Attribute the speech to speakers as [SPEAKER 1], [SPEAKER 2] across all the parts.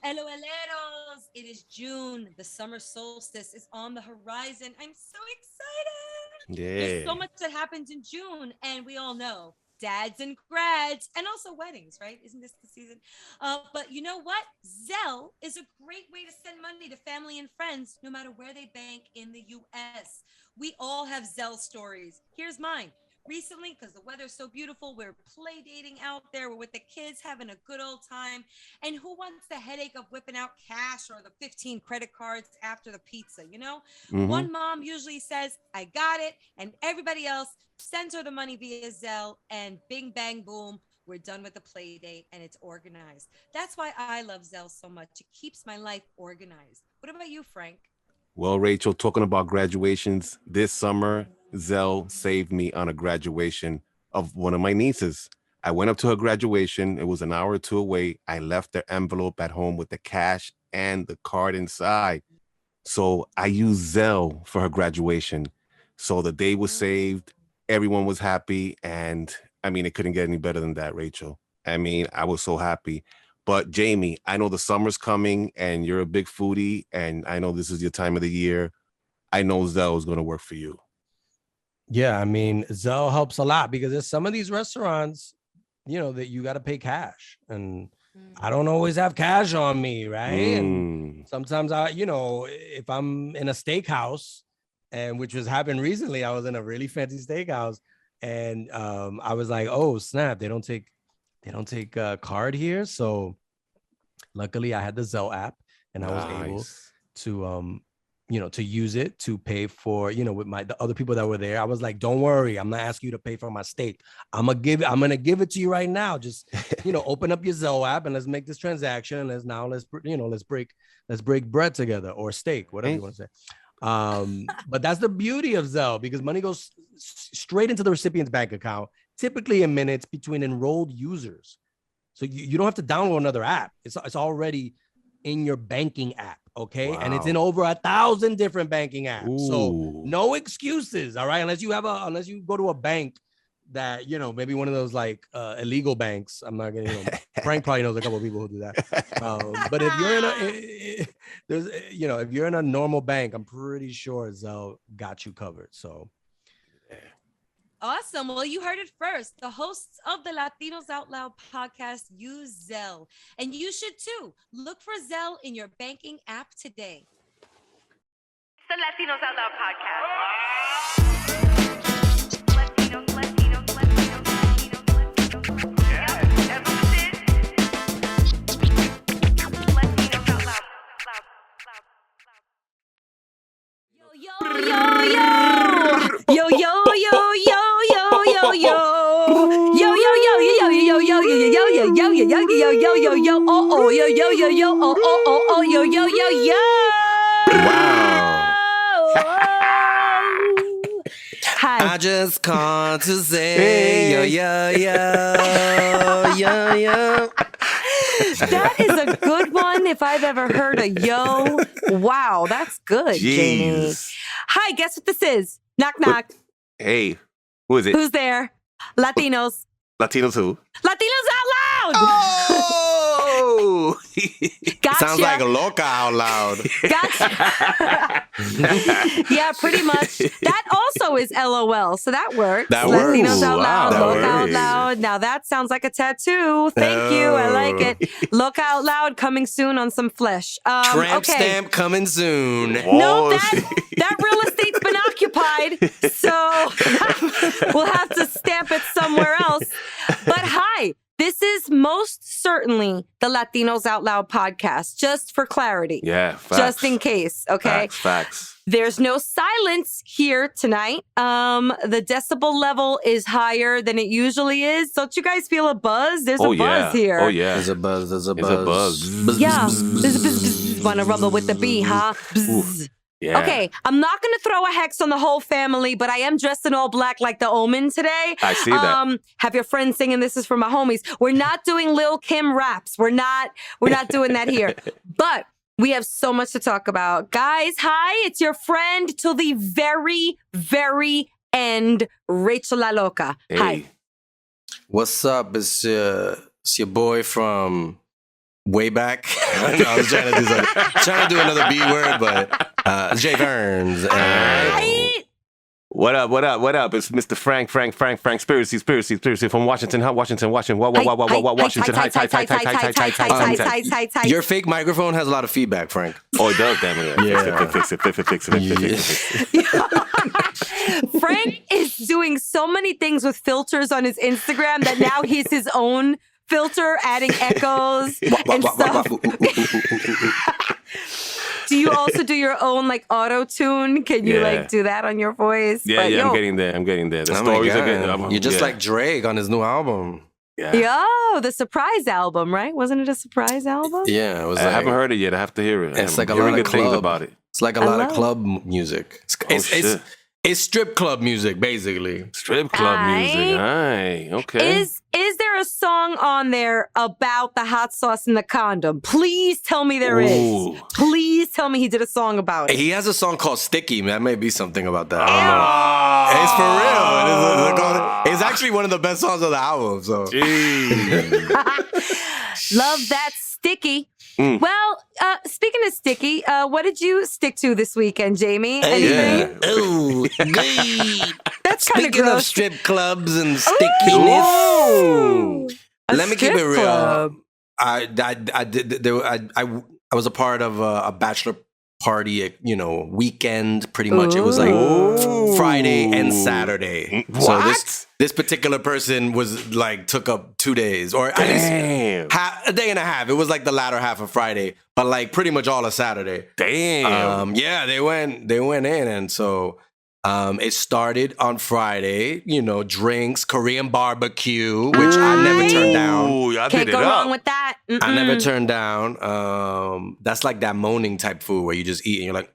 [SPEAKER 1] LOLeros. It is June. The summer solstice is on the horizon. I'm so excited. There's so much that happens in June, and we all know dads and grads, and also weddings, right? Isn't this the season? But you know what? Zelle is a great way to send money to family and friends, no matter where they bank in the U.S. We all have Zelle stories. Here's mine. Recently, because the weather's so beautiful, we're play dating out there. We're with the kids having a good old time. And who wants the headache of whipping out cash or the 15 credit cards after the pizza, you know? One mom usually says, I got it. And everybody else sends her the money via Zelle. And bing, bang, boom, we're done with the play date and it's organized. That's why I love Zelle so much. It keeps my life organized. What about you, Frank?
[SPEAKER 2] Well, Rachel, talking about graduations, this summer, Zelle saved me on a graduation of one of my nieces. I went up to her graduation. It was an hour or two away. I left the envelope at home with the cash and the card inside. So I used Zelle for her graduation. So the day was saved. Everyone was happy. And I mean, it couldn't get any better than that, Rachel. I mean, I was so happy. But Jamie, I know the summer's coming and you're a big foodie and I know this is your time of the year. I know Zelle is going to work for you.
[SPEAKER 3] Yeah, I mean, Zelle helps a lot because there's some of these restaurants, you know, that you got to pay cash. And I don't always have cash on me, right? And sometimes if I'm in a steakhouse, and which was happened recently, I was in a really fancy steakhouse and I was like, oh, snap, they don't take card here. So luckily I had the Zelle app and I was able to to use it to pay for, with the other people that were there. I was like, don't worry, I'm not asking you to pay for my steak. I'm gonna give it to you right now. Just open up your Zelle app and let's make this transaction and let's break bread together, or steak, whatever you want to say. But that's the beauty of Zelle, because money goes straight into the recipient's bank account, typically in minutes between enrolled users. So you don't have to download another app. It's already in your banking app, okay? Wow. And it's in over 1,000 different banking apps. Ooh. So no excuses, all right? Unless you go to a bank that, maybe one of those like illegal banks. I'm not gonna, Frank probably knows a couple of people who do that. But if you're in a normal bank, I'm pretty sure Zelle got you covered. So.
[SPEAKER 1] Awesome. Well, you heard it first. The hosts of the Latinos Out Loud podcast use Zelle. And you should too. Look for Zelle in your banking app today.
[SPEAKER 4] It's the Latinos Out Loud podcast.
[SPEAKER 5] I just called to say yo.
[SPEAKER 6] That is a good one if I've ever heard a yo. Wow, that's good, Jamie. Hi, guess what this is? Knock, knock.
[SPEAKER 2] Hey, who is it?
[SPEAKER 6] Who's there? Latinos.
[SPEAKER 2] Latinos who?
[SPEAKER 6] Latinos Out Loud!
[SPEAKER 5] Oh!
[SPEAKER 6] Gotcha.
[SPEAKER 5] Sounds like a Loca Out Loud.
[SPEAKER 6] Gotcha. Yeah, pretty much. That also is LOL, so that works.
[SPEAKER 5] That
[SPEAKER 6] Latinos
[SPEAKER 5] works.
[SPEAKER 6] Out Loud,
[SPEAKER 5] Wow,
[SPEAKER 6] Loca Out Loud. Now that sounds like a tattoo. Thank you. I like it. Loca Out Loud coming soon on some flesh.
[SPEAKER 5] Tramp stamp coming soon.
[SPEAKER 6] No, that real estate's been occupied, so we'll have to stamp it somewhere else. But hi, this is most certainly the Latinos Out Loud podcast, just for clarity.
[SPEAKER 2] Yeah, facts.
[SPEAKER 6] Just in case, okay?
[SPEAKER 2] Facts.
[SPEAKER 6] There's no silence here tonight. The decibel level is higher than it usually is. Don't you guys feel a buzz? There's a buzz here.
[SPEAKER 2] Oh, yeah.
[SPEAKER 5] There's a buzz.
[SPEAKER 2] There's a buzz.
[SPEAKER 6] Yeah. Want to rumble with the bee, huh? Bzz.
[SPEAKER 2] Yeah.
[SPEAKER 6] Okay, I'm not going to throw a hex on the whole family, but I am dressed in all black like the Omen today.
[SPEAKER 2] I see that.
[SPEAKER 6] Have your friends singing "This Is for My Homies." We're not doing Lil' Kim raps. We're not doing that here. But we have so much to talk about. Guys, hi, it's your friend till the very, very end, Rachel La Loca.
[SPEAKER 2] Hey.
[SPEAKER 6] Hi.
[SPEAKER 5] What's up? It's your boy from way back. I was trying to do another B word, but Jay Burns.
[SPEAKER 2] What up? It's Mr. Frank, Spiracy from Washington, Washington. Washington, hi.
[SPEAKER 5] Your fake microphone has a lot of feedback, Frank.
[SPEAKER 2] Oh, it does, damn it.
[SPEAKER 5] Yeah.
[SPEAKER 2] Fix it.
[SPEAKER 6] Frank is doing so many things with filters on his Instagram that now he's his own filter, adding echoes and stuff. Do you also do your own like auto tune? Can you like do that on your voice?
[SPEAKER 2] Yeah, I'm getting there. The stories are good.
[SPEAKER 5] You're just like Drake on his new album.
[SPEAKER 2] Yeah.
[SPEAKER 6] Yo, the surprise album, right? Wasn't it a surprise album?
[SPEAKER 5] Yeah, it was.
[SPEAKER 2] I haven't heard it yet. I have to hear it.
[SPEAKER 5] It's like a lot of
[SPEAKER 2] good things about it.
[SPEAKER 5] It's like a lot of club music. It's strip club music, basically.
[SPEAKER 2] Strip club music. Aye, okay.
[SPEAKER 6] Is there a song on there about the hot sauce and the condom? Please tell me there is. Please tell me he did a song about it.
[SPEAKER 5] He has a song called Sticky. That may be something about that. It's for real. It's actually one of the best songs of the album. So,
[SPEAKER 6] love that Sticky. Well, speaking of sticky, what did you stick to this weekend, Jamie? Anything?
[SPEAKER 5] Yeah. Ooh,
[SPEAKER 6] that's kind of gross.
[SPEAKER 5] Speaking of strip clubs and stickiness, let me keep it real. I was a part of a bachelor party, weekend. Pretty much, it was like Friday and Saturday.
[SPEAKER 2] What?
[SPEAKER 5] So this particular person was like took up 2 days, or at least a day and a half. It was like the latter half of Friday, but like pretty much all of Saturday.
[SPEAKER 2] Damn.
[SPEAKER 5] Yeah, they went in, and so it started on Friday. Drinks, Korean barbecue, which I never turned down.
[SPEAKER 2] Ooh, y'all
[SPEAKER 6] Can't
[SPEAKER 2] did
[SPEAKER 6] go
[SPEAKER 2] it
[SPEAKER 6] wrong
[SPEAKER 2] up.
[SPEAKER 6] with that.
[SPEAKER 5] I never turned down. That's like that moaning type food where you just eat and you're like,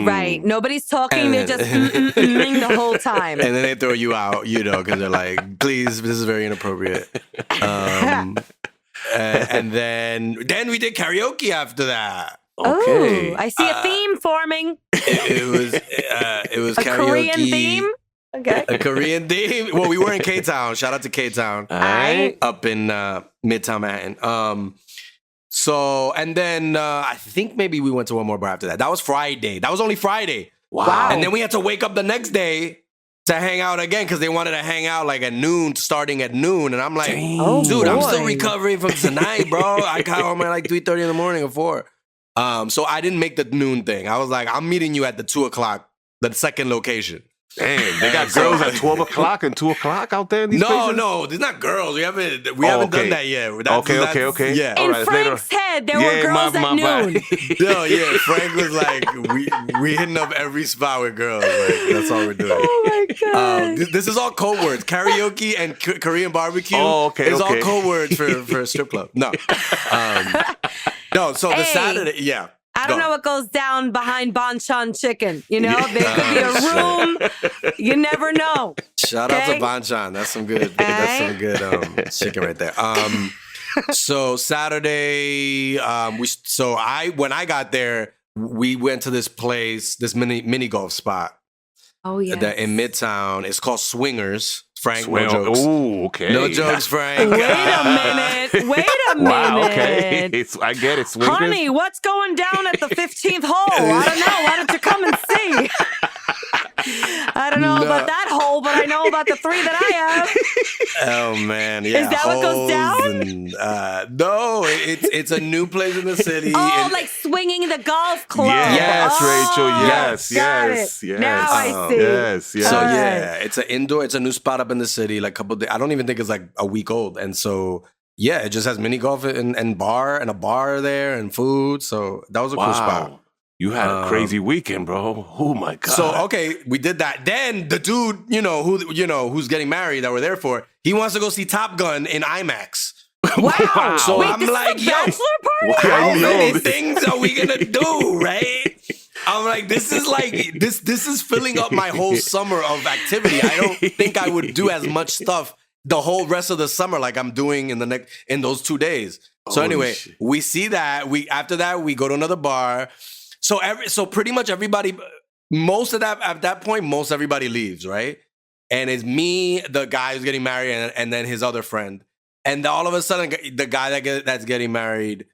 [SPEAKER 6] Right. Nobody's talking. They're just the whole time.
[SPEAKER 5] And then they throw you out, because they're like, please, this is very inappropriate. And then we did karaoke after that.
[SPEAKER 2] Okay.
[SPEAKER 6] Oh, I see a theme forming.
[SPEAKER 5] It was
[SPEAKER 6] a
[SPEAKER 5] karaoke.
[SPEAKER 6] Korean theme? Okay.
[SPEAKER 5] A Korean theme. Well, we were in K-Town. Shout out to K-Town. Up in Midtown Manhattan. So, and then I think maybe we went to one more bar after that. That was Friday. That was only Friday.
[SPEAKER 2] Wow.
[SPEAKER 5] And then we had to wake up the next day to hang out again because they wanted to hang out like at noon, starting at noon. And I'm like, dude, I'm still recovering from tonight, bro. I got home at like 3:30 in the morning or 4. So I didn't make the noon thing. I was like, I'm meeting you at the 2 o'clock, the second location.
[SPEAKER 2] Damn, they got girls at 12 o'clock and 2 o'clock out there in these places?
[SPEAKER 5] No, there's not girls. We haven't done that yet.
[SPEAKER 2] Okay.
[SPEAKER 5] Yeah.
[SPEAKER 6] In Frank's head, there were girls at noon.
[SPEAKER 5] No, yeah. Frank was like, we hitting up every spot with girls. Like, that's all we're doing.
[SPEAKER 6] Oh my God.
[SPEAKER 5] This is all code words. Karaoke and Korean barbecue. It's all code words for a strip club. No. So the Saturday, yeah.
[SPEAKER 6] I don't know what goes down behind Banchan Chicken. There could be a room. You never know.
[SPEAKER 5] Shout out to Banchan. That's some good. That's some good chicken right there. So Saturday, when I got there, we went to this place, this mini golf spot.
[SPEAKER 6] Oh yeah.
[SPEAKER 5] In Midtown. It's called Swingers. Frank, no jokes.
[SPEAKER 2] Oh, okay.
[SPEAKER 5] No jokes, Frank.
[SPEAKER 6] Wait a minute.
[SPEAKER 2] Wow, okay. I get it. Swingers.
[SPEAKER 6] Honey, what's going down at the 15th hole? I don't know. Why don't you come and see? I don't know about that hole, but I know about the 3 that I have.
[SPEAKER 5] Oh, man. Yeah.
[SPEAKER 6] Is that what goes down?
[SPEAKER 5] No, it's a new place in the city.
[SPEAKER 6] Like swinging the golf club.
[SPEAKER 2] Yes, Rachel. Yes.
[SPEAKER 6] Now I see.
[SPEAKER 2] Yes.
[SPEAKER 5] So, yeah, it's an indoor, it's a new spot up in the city, like a couple of days. I don't even think it's like a week old. And so, yeah, it just has mini golf and a bar there and food. So that was a cool spot.
[SPEAKER 2] You had a crazy weekend, bro. Oh my God.
[SPEAKER 5] So, okay, we did that. Then the dude, who's getting married that we're there for, he wants to go see Top Gun in IMAX.
[SPEAKER 6] Wow.
[SPEAKER 5] So
[SPEAKER 6] Wait,
[SPEAKER 5] I'm
[SPEAKER 6] this
[SPEAKER 5] like,
[SPEAKER 6] is a bachelor party?
[SPEAKER 5] how many things are we gonna do, right? I'm like, this is filling up my whole summer of activity. I don't think I would do as much stuff the whole rest of the summer like I'm doing in those 2 days. So anyway, we see that. After that we go to another bar. So pretty much everybody, at that point, most everybody leaves, right? And it's me, the guy who's getting married, and then his other friend. And all of a sudden, the guy that's getting married,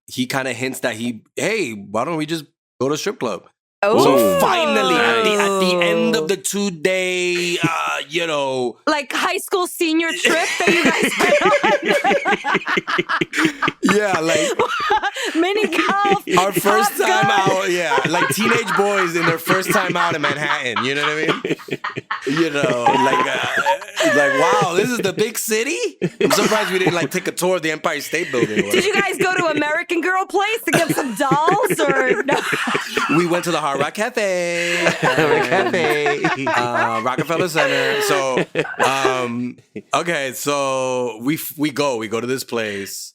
[SPEAKER 5] he kind of hints that hey, why don't we just go to a strip club?
[SPEAKER 6] Oh.
[SPEAKER 5] So finally, at the end of the 2-day,
[SPEAKER 6] like high school senior trip that you guys went on.
[SPEAKER 5] yeah, like
[SPEAKER 6] mini golf.
[SPEAKER 5] Our first time out, like teenage boys in their first time out in Manhattan. You know what I mean? Like wow, this is the big city. I'm surprised we didn't like take a tour of the Empire State Building.
[SPEAKER 6] Did you guys go to American Girl Place to get some dolls or no?
[SPEAKER 5] We went to the Hard Rock Cafe, Rockefeller Center. So, okay, so we go to this place,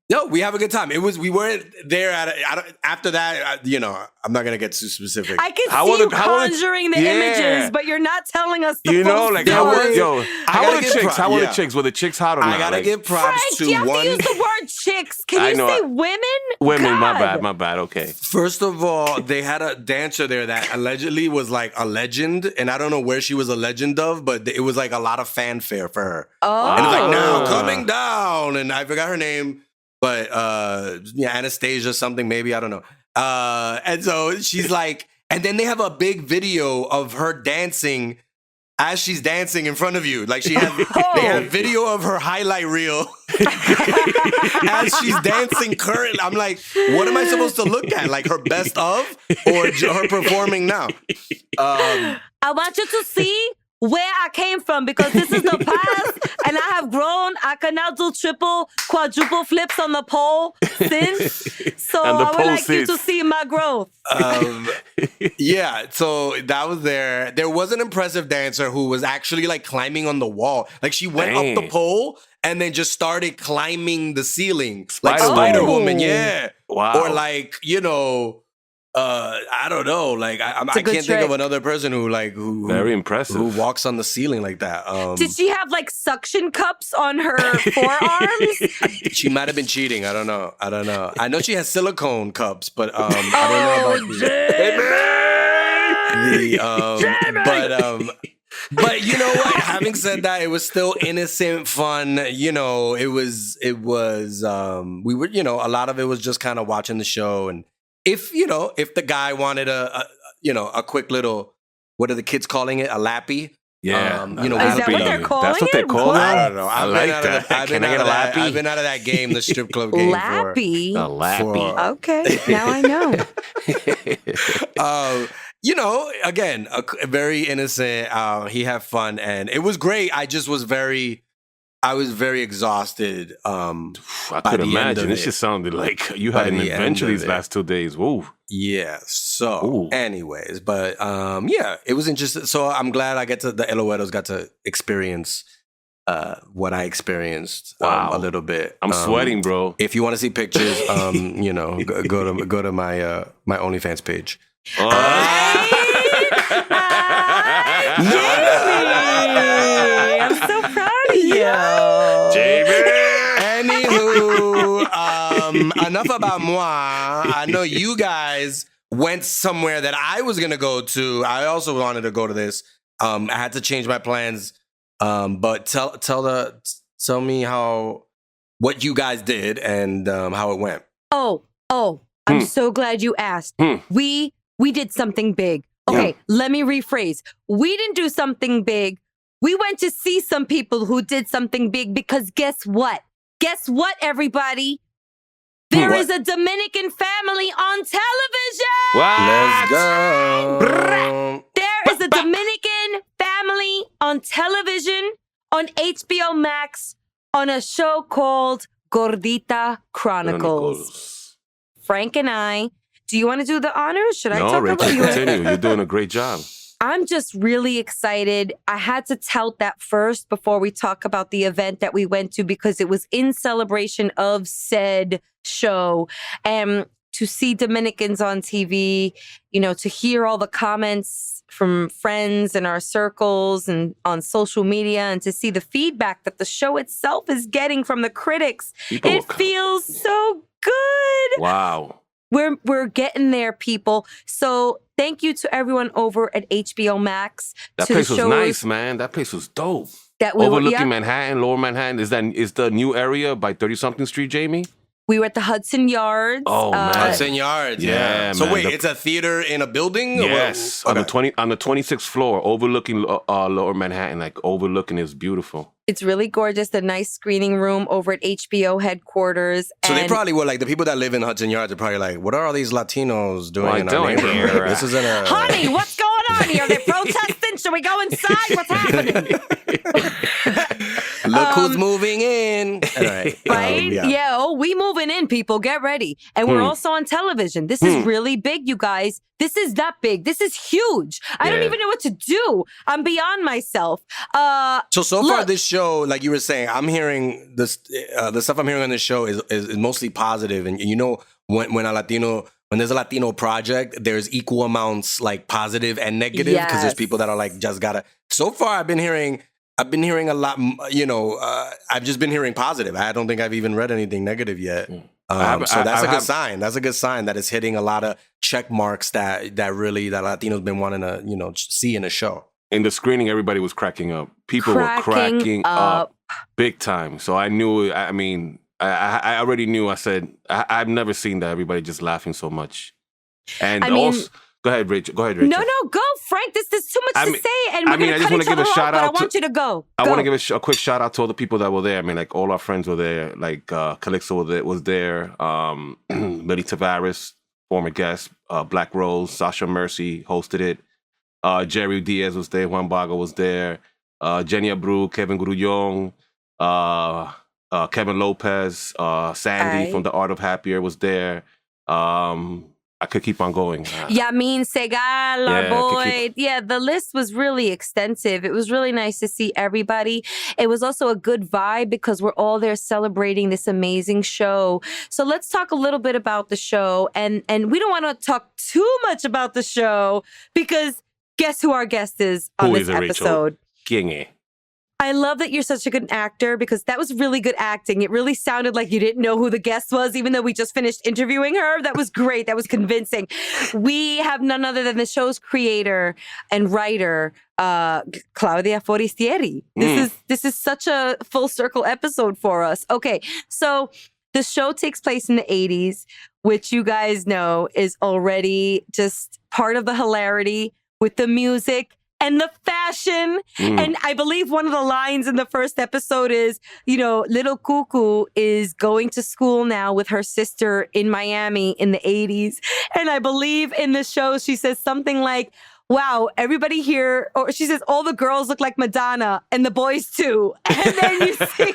[SPEAKER 5] no, we have a good time. We weren't there after that. I'm not gonna get too specific.
[SPEAKER 6] I can see you conjuring the images, but you're not telling us the full story.
[SPEAKER 2] How were the chicks? How were the chicks? Were the chicks hot or not?
[SPEAKER 5] I gotta give props
[SPEAKER 6] Frank,
[SPEAKER 5] to
[SPEAKER 6] you have
[SPEAKER 5] one.
[SPEAKER 6] to use the word chicks. Can you say women?
[SPEAKER 2] Women,
[SPEAKER 6] God.
[SPEAKER 2] my bad. Okay.
[SPEAKER 5] First of all, they had a dancer there that allegedly was like a legend, and I don't know where she was a legend of, but it was like a lot of fanfare for her.
[SPEAKER 6] Oh,
[SPEAKER 5] and it was like now coming down, and I forgot her name. But Anastasia something, maybe, I don't know. And so she's like, and then they have a big video of her dancing as she's dancing in front of you. Like they have video of her highlight reel as she's dancing currently. I'm like, what am I supposed to look at? Like her best of or her performing now?
[SPEAKER 6] I want you to see where I came from because this is the past and I have grown. I can now do triple, quadruple flips on the pole since. So I would like you to see my growth.
[SPEAKER 5] So that was there. There was an impressive dancer who was actually like climbing on the wall. Like she went up the pole and then just started climbing the ceiling. Like Spider-Woman, yeah.
[SPEAKER 2] Wow.
[SPEAKER 5] Or like, I don't know. Like I can't think of another person who
[SPEAKER 2] very impressive
[SPEAKER 5] who walks on the ceiling like that.
[SPEAKER 6] Did she have like suction cups on her forearms?
[SPEAKER 5] She might have been cheating. I don't know. I know she has silicone cups, but I don't know about but you know what? Having said that, it was still innocent fun. It was we were a lot of it was just kind of watching the show. And if the guy wanted a quick little, what are the kids calling it? A lappy?
[SPEAKER 2] Yeah.
[SPEAKER 6] Is that what they're calling it?
[SPEAKER 2] That's what they call it?
[SPEAKER 5] I don't know.
[SPEAKER 2] I've been
[SPEAKER 5] out of that game, the strip club game.
[SPEAKER 6] Lappy?
[SPEAKER 2] A lappy.
[SPEAKER 6] Okay, now I know.
[SPEAKER 5] Again, very innocent. He had fun, and it was great. I was very exhausted.
[SPEAKER 2] I could imagine. It just sounded like you had an adventure these last 2 days. Woo.
[SPEAKER 5] Yeah. So, anyways, but it was interesting. So I'm glad the Eloeros got to experience what I experienced a little bit.
[SPEAKER 2] I'm sweating, bro.
[SPEAKER 5] If you want to see pictures, go to my my OnlyFans page.
[SPEAKER 6] Jamie! I'm so proud of you.
[SPEAKER 2] Jamie!
[SPEAKER 5] Anywho, enough about moi. I know you guys went somewhere that I was going to go to. I also wanted to go to this. I had to change my plans. But tell me what you guys did and how it went.
[SPEAKER 6] I'm so glad you asked. We did something big. Okay, let me rephrase. We didn't do something big. We went to see some people who did something big because guess what? Guess what, everybody? There is a Dominican family on television.
[SPEAKER 5] Let's go.
[SPEAKER 6] There is a Dominican family on television on HBO MAX on a show called Gordita Chronicles. Frank and I. Do you want to do the honors? Should I talk
[SPEAKER 2] Rachel,
[SPEAKER 6] about you?
[SPEAKER 2] Continue. You're doing a great job.
[SPEAKER 6] I'm just really excited. I had to tout that first before we talk about the event that we went to because it was in celebration of said show. And to see Dominicans on TV, to hear all the comments from friends in our circles and on social media and to see the feedback that the show itself is getting from the critics. It feels so good.
[SPEAKER 2] Wow.
[SPEAKER 6] we're getting there, people. So thank you to everyone over at HBO Max.
[SPEAKER 2] That place was nice, man. That place was dope.
[SPEAKER 6] That we
[SPEAKER 2] overlooking Manhattan, Lower Manhattan. Is the new area by 30-something Street, Jamie?
[SPEAKER 6] We were at the Hudson Yards.
[SPEAKER 2] Oh man,
[SPEAKER 5] Hudson Yards. Yeah. So
[SPEAKER 2] man,
[SPEAKER 5] wait, it's a theater in a building?
[SPEAKER 2] Yes,
[SPEAKER 5] Okay.
[SPEAKER 2] on the 26th floor, overlooking Lower Manhattan. Like overlooking is beautiful.
[SPEAKER 6] It's really gorgeous. The nice screening room over at HBO headquarters.
[SPEAKER 5] So they probably were like, the people that live in Hudson Yards are probably like, what are all these Latinos doing in our neighborhood?
[SPEAKER 2] Here,
[SPEAKER 5] This isn't a...
[SPEAKER 6] Honey, what's going on here? They're protesting. Should we go inside? What's happening?
[SPEAKER 5] Look who's moving in. All right.
[SPEAKER 6] Right? Yeah. We moving in, people. Get ready. And we're also on television. This is really big, you guys. This is that big. This is huge. I don't even know what to do. I'm beyond myself.
[SPEAKER 5] So far this show, like you were saying, I'm hearing this. The stuff I'm hearing on this show is mostly positive. And you know, when there's a Latino project, there's equal amounts like positive and negative because there's people that are like just gotta. So far, I've been hearing a lot. You know, I've just been hearing positive. I don't think I've even read anything negative yet. So that's a good sign. That's a good sign that it's hitting a lot of check marks that Latinos been wanting to see in a show.
[SPEAKER 2] In the screening, everybody was cracking up. People were cracking up big time. So I knew. I mean, I already knew. I said I've never seen that. Everybody just laughing so much. And also, go ahead, Rachel.
[SPEAKER 6] No, go, Frank. There's too much to say, and we're I just want to give a shout out. But I want you to go.
[SPEAKER 2] I want to give a quick shout out to all the people that were there. I mean, like all our friends were there. Like Calixto was there. Millie Tavares, former guest. Black Rose, Sasha Mercy hosted it. Jerry Diaz was there. Juan Baga was there. Jenny Abreu, Kevin Grullon, Kevin Lopez, Sandy from The Art of Happier was there. I could keep on going.
[SPEAKER 6] Yamin Segal, our boy. Yeah, the list was really extensive. It was really nice to see everybody. It was also a good vibe because we're all there celebrating this amazing show. So let's talk a little bit about the show. And we don't want to talk too much about the show because guess who our guest is on this episode?
[SPEAKER 2] King.
[SPEAKER 6] I love that you're such a good actor because that was really good acting. It really sounded like you didn't know who the guest was, even though we just finished interviewing her. That was great. That was convincing. We have none other than the show's creator and writer, Claudia Forestieri. This is such a full circle episode for us. Okay, so the show takes place in the 80s, which you guys know is already just part of the hilarity with the music and the fashion. And I believe one of the lines in the first episode is, little Cuckoo is going to school now with her sister in Miami in the 80s. And I believe in the show, she says something like, wow, everybody here, or she says, all the girls look like Madonna and the boys too. And then you see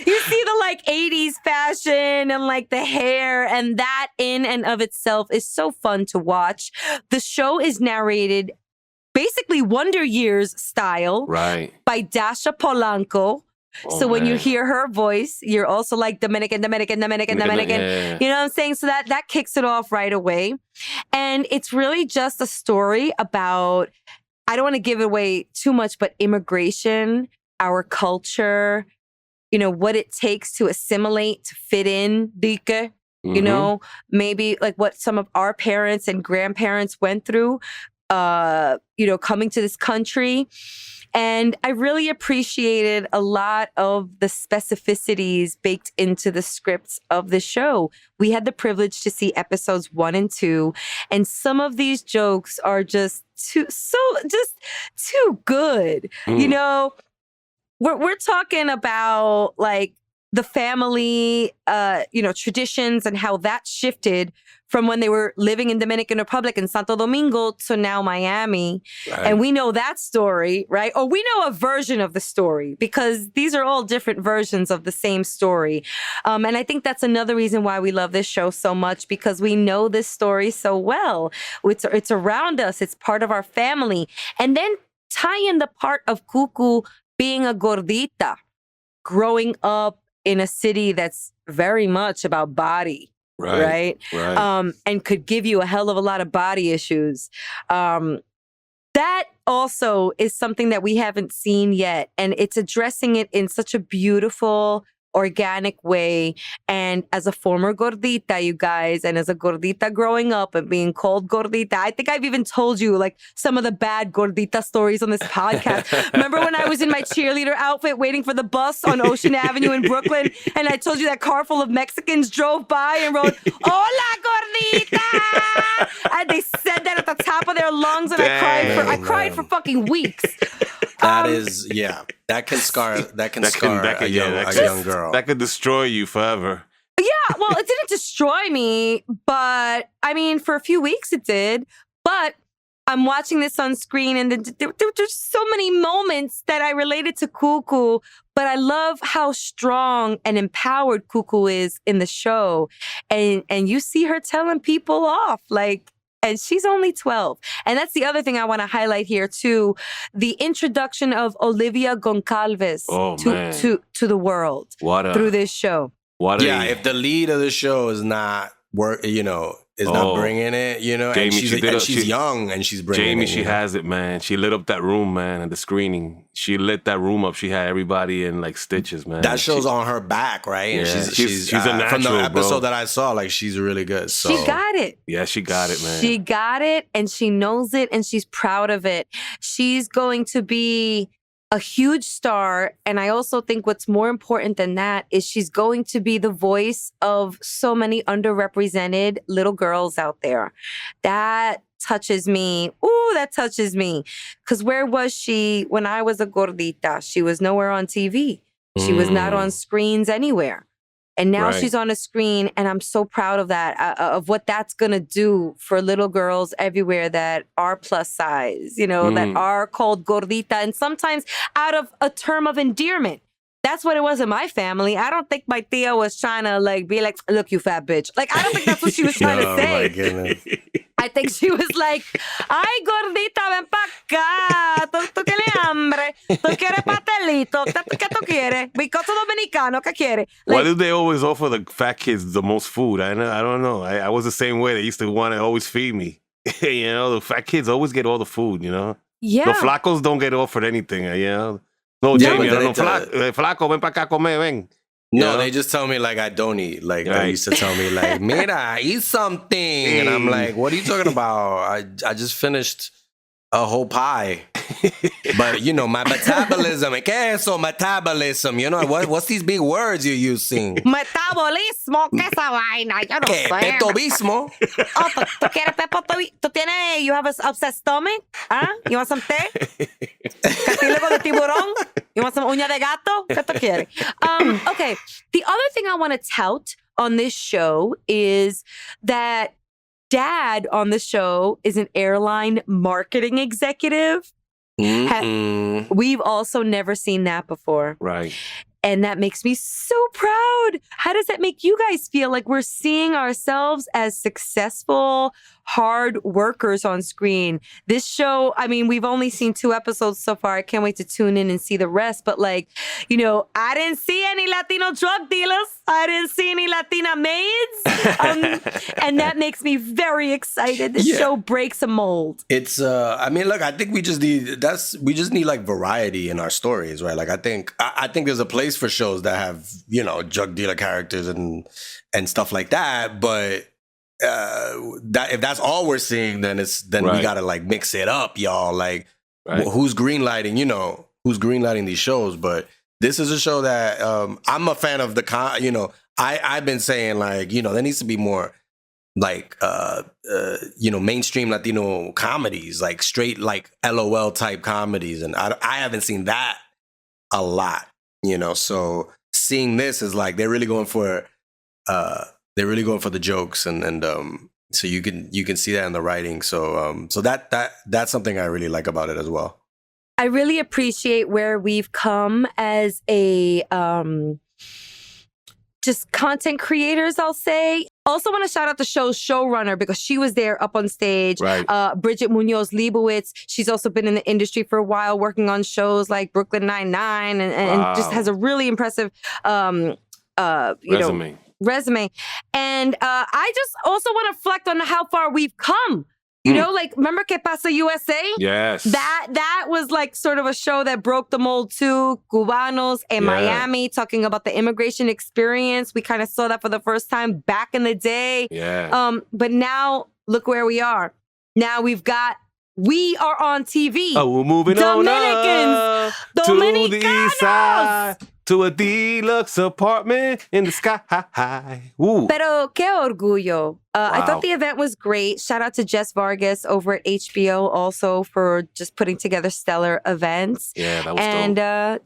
[SPEAKER 6] the like 80s fashion and like the hair, and that in and of itself is so fun to watch. The show is narrated basically Wonder Years style,
[SPEAKER 2] right,
[SPEAKER 6] by Dasha Polanco. So when you hear her voice, you're also like Dominican. You know what I'm saying? So that kicks it off right away. And it's really just a story about, I don't want to give away too much, but immigration, our culture, what it takes to assimilate, to fit in, Dike. Maybe like what some of our parents and grandparents went through, coming to this country. And I really appreciated a lot of the specificities baked into the scripts of the show. We had the privilege to see episodes 1 and 2, and some of these jokes are just too good. We're talking about like the family, traditions and how that shifted from when they were living in Dominican Republic in Santo Domingo to now Miami. Right. And we know that story, right? Or we know a version of the story because these are all different versions of the same story. And I think that's another reason why we love this show so much, because we know this story so well. It's around us. It's part of our family. And then tie in the part of Cuckoo being a gordita, growing up in a city that's very much about body. Right. And could give you a hell of a lot of body issues. That also is something that we haven't seen yet. And it's addressing it in such a beautiful, organic way. And as a former gordita, you guys, and as a gordita growing up and being called gordita, I think I've even told you like some of the bad gordita stories on this podcast. Remember when I was in my cheerleader outfit waiting for the bus on Ocean Avenue in Brooklyn, and I told you that car full of Mexicans drove by and wrote, "Hola, gordita!" And they said that at the top of their lungs, and I cried for fucking weeks.
[SPEAKER 5] That is, that can scar a young girl.
[SPEAKER 2] That could destroy you forever.
[SPEAKER 6] Yeah, well, it didn't destroy me, but I mean, for a few weeks it did. But I'm watching this on screen, and there's so many moments that I related to Cuckoo. But I love how strong and empowered Cuckoo is in the show, and you see her telling people off, like. And she's only 12. And that's the other thing I want to highlight here, too. The introduction of Olivia Goncalves to the world through this show.
[SPEAKER 5] If the lead of the show is not not bringing it, and
[SPEAKER 2] Jamie,
[SPEAKER 5] she's young and she's bringing
[SPEAKER 2] Jamie,
[SPEAKER 5] it.
[SPEAKER 2] she has it, man. She lit up that room, man, at the screening. She lit that room up. She had everybody in like stitches, man.
[SPEAKER 5] That show's on her back, right?
[SPEAKER 2] Yeah,
[SPEAKER 5] And
[SPEAKER 2] she's a natural,
[SPEAKER 5] from the episode
[SPEAKER 2] bro.
[SPEAKER 5] that I saw, like she's really good. So.
[SPEAKER 6] She got it.
[SPEAKER 2] Yeah, she got it, man.
[SPEAKER 6] She got it, and she knows it, and she's proud of it. She's going to be a huge star. And I also think what's more important than that is she's going to be the voice of so many underrepresented little girls out there. That touches me. Ooh, that touches me. Because where was she when I was a gordita? She was nowhere on TV. She was not on screens anywhere. And now she's on a screen, and I'm so proud of that, of what that's going to do for little girls everywhere that are plus size, that are called gordita, and sometimes out of a term of endearment. That's what it was in my family. I don't think my tia was trying to be like, "Look, you fat bitch." Like, I don't think that's what she was trying to say.
[SPEAKER 5] Oh, my goodness.
[SPEAKER 6] I think she was like, "Ay, gordita, ven pa' acá. ¿Tú tienes hambre? ¿Tú quieres pastelito? ¿Qué tú quieres? Bicocho dominicano, ¿qué quieres?"
[SPEAKER 2] Why do they always offer the fat kids the most food? I don't know. I was the same way. They used to want to always feed me. The fat kids always get all the food,
[SPEAKER 6] Yeah.
[SPEAKER 2] The flacos don't get offered anything, No, Jamie, I don't know. Flaco, ven pa' acá, come, ven.
[SPEAKER 5] No, they just tell me like I don't eat. Like they used to tell me like, "Mira, eat something," and I'm like, "What are you talking about? I just finished a whole pie." But my metabolism. ¿Qué es eso? Metabolism. What's these big words you're using?
[SPEAKER 6] Metabolismo, ¿qué esa vaina? Yo no
[SPEAKER 5] ¿Qué?
[SPEAKER 6] sé.
[SPEAKER 5] Petobismo.
[SPEAKER 6] Oh, ¿tú quieres tú tienes, you have a upset stomach? Huh? You want some té? Cartílago de tiburón? You want some uña de gato? ¿Qué tú quieres? Okay. The other thing I want to tout on this show is that Dad on the show is an airline marketing executive. We've also never seen that before.
[SPEAKER 2] Right.
[SPEAKER 6] And that makes me so proud. How does that make you guys feel? Like we're seeing ourselves as successful, hard workers on screen. This show, I mean, we've only seen 2 episodes so far. I can't wait to tune in and see the rest. But I didn't see any Latino drug dealers. I didn't see any Latina maids. And that makes me very excited. This show breaks a mold.
[SPEAKER 5] It's, look, I think we just need like variety in our stories, right? Like I think there's a place for shows that have, drug dealer characters and stuff like that. But that if that's all we're seeing, then we gotta like mix it up, y'all. Like who's greenlighting these shows? But this is a show that I'm a fan of I've been saying like, there needs to be more like mainstream Latino comedies, like straight like LOL type comedies. And I haven't seen that a lot, so seeing this is like they're really going for the jokes and so you can see that in the writing. So that's something I really like about it as well.
[SPEAKER 6] I really appreciate where we've come as a just content creators, I'll say. Also want to shout out the show's showrunner because she was there up on stage.
[SPEAKER 2] Right.
[SPEAKER 6] Bridget Munoz-Leibowitz. She's also been in the industry for a while, working on shows like Brooklyn Nine-Nine and just has a really impressive resume. And I just also want to reflect on how far we've come You know, like, remember Que Pasa USA?
[SPEAKER 2] Yes.
[SPEAKER 6] That was like sort of a show that broke the mold too. Cubanos in Miami, talking about the immigration experience. We kind of saw that for the first time back in the day.
[SPEAKER 2] Yeah.
[SPEAKER 6] But now look where we are. Now we are on TV.
[SPEAKER 2] Oh, we're moving
[SPEAKER 6] Dominicans,
[SPEAKER 2] on to the east side, to a deluxe apartment in the sky. Ooh.
[SPEAKER 6] Pero qué orgullo. I
[SPEAKER 2] Wow.
[SPEAKER 6] thought the event was great. Shout out to Jess Vargas over at HBO also for just putting together stellar events.
[SPEAKER 2] Yeah, that was
[SPEAKER 6] And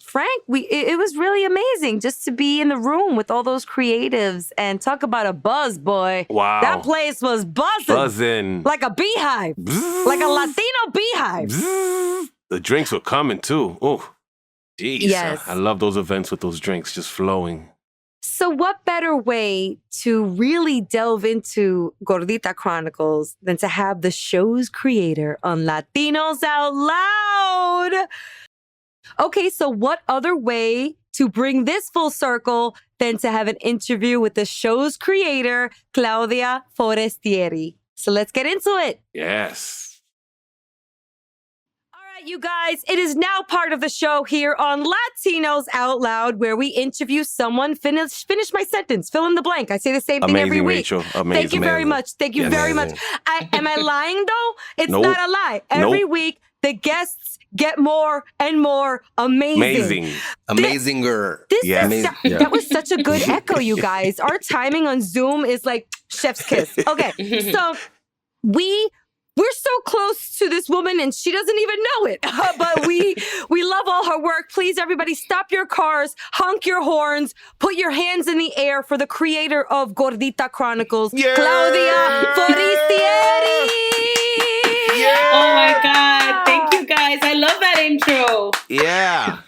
[SPEAKER 6] Frank, it was really amazing just to be in the room with all those creatives and talk about a buzz, boy.
[SPEAKER 2] Wow.
[SPEAKER 6] That place was buzzing. Like a beehive.
[SPEAKER 2] Bzzz.
[SPEAKER 6] Like a Latino beehive.
[SPEAKER 2] Bzzz. The drinks were coming too. Oh, jeez.
[SPEAKER 6] Yes.
[SPEAKER 2] I love those events with those drinks just flowing.
[SPEAKER 6] So what better way to really delve into Gordita Chronicles than to have the show's creator on Latinos Out Loud? Okay, so what other way to bring this full circle than to have an interview with the show's creator, Claudia Forestieri? So let's get into it.
[SPEAKER 2] Yes.
[SPEAKER 6] You guys, it is now part of the show here on Latinos Out Loud, where we interview someone. Finish my sentence. Fill in the blank. I say the same thing
[SPEAKER 2] Amazing,
[SPEAKER 6] every week.
[SPEAKER 2] Rachel. Amazing.
[SPEAKER 6] Thank you very much. Thank you very much. Am I lying though? It's not a lie. Every week, the guests get more and more amazing.
[SPEAKER 5] Amazinger.
[SPEAKER 6] That was such a good echo, you guys. Our timing on Zoom is like chef's kiss. Okay, so we're so close to this woman and she doesn't even know it. But we love all her work. Please, everybody, stop your cars, honk your horns, put your hands in the air for the creator of Gordita Chronicles, Claudia Forestieri.
[SPEAKER 7] Oh my God. Thank you guys. I love that intro.
[SPEAKER 5] Yeah.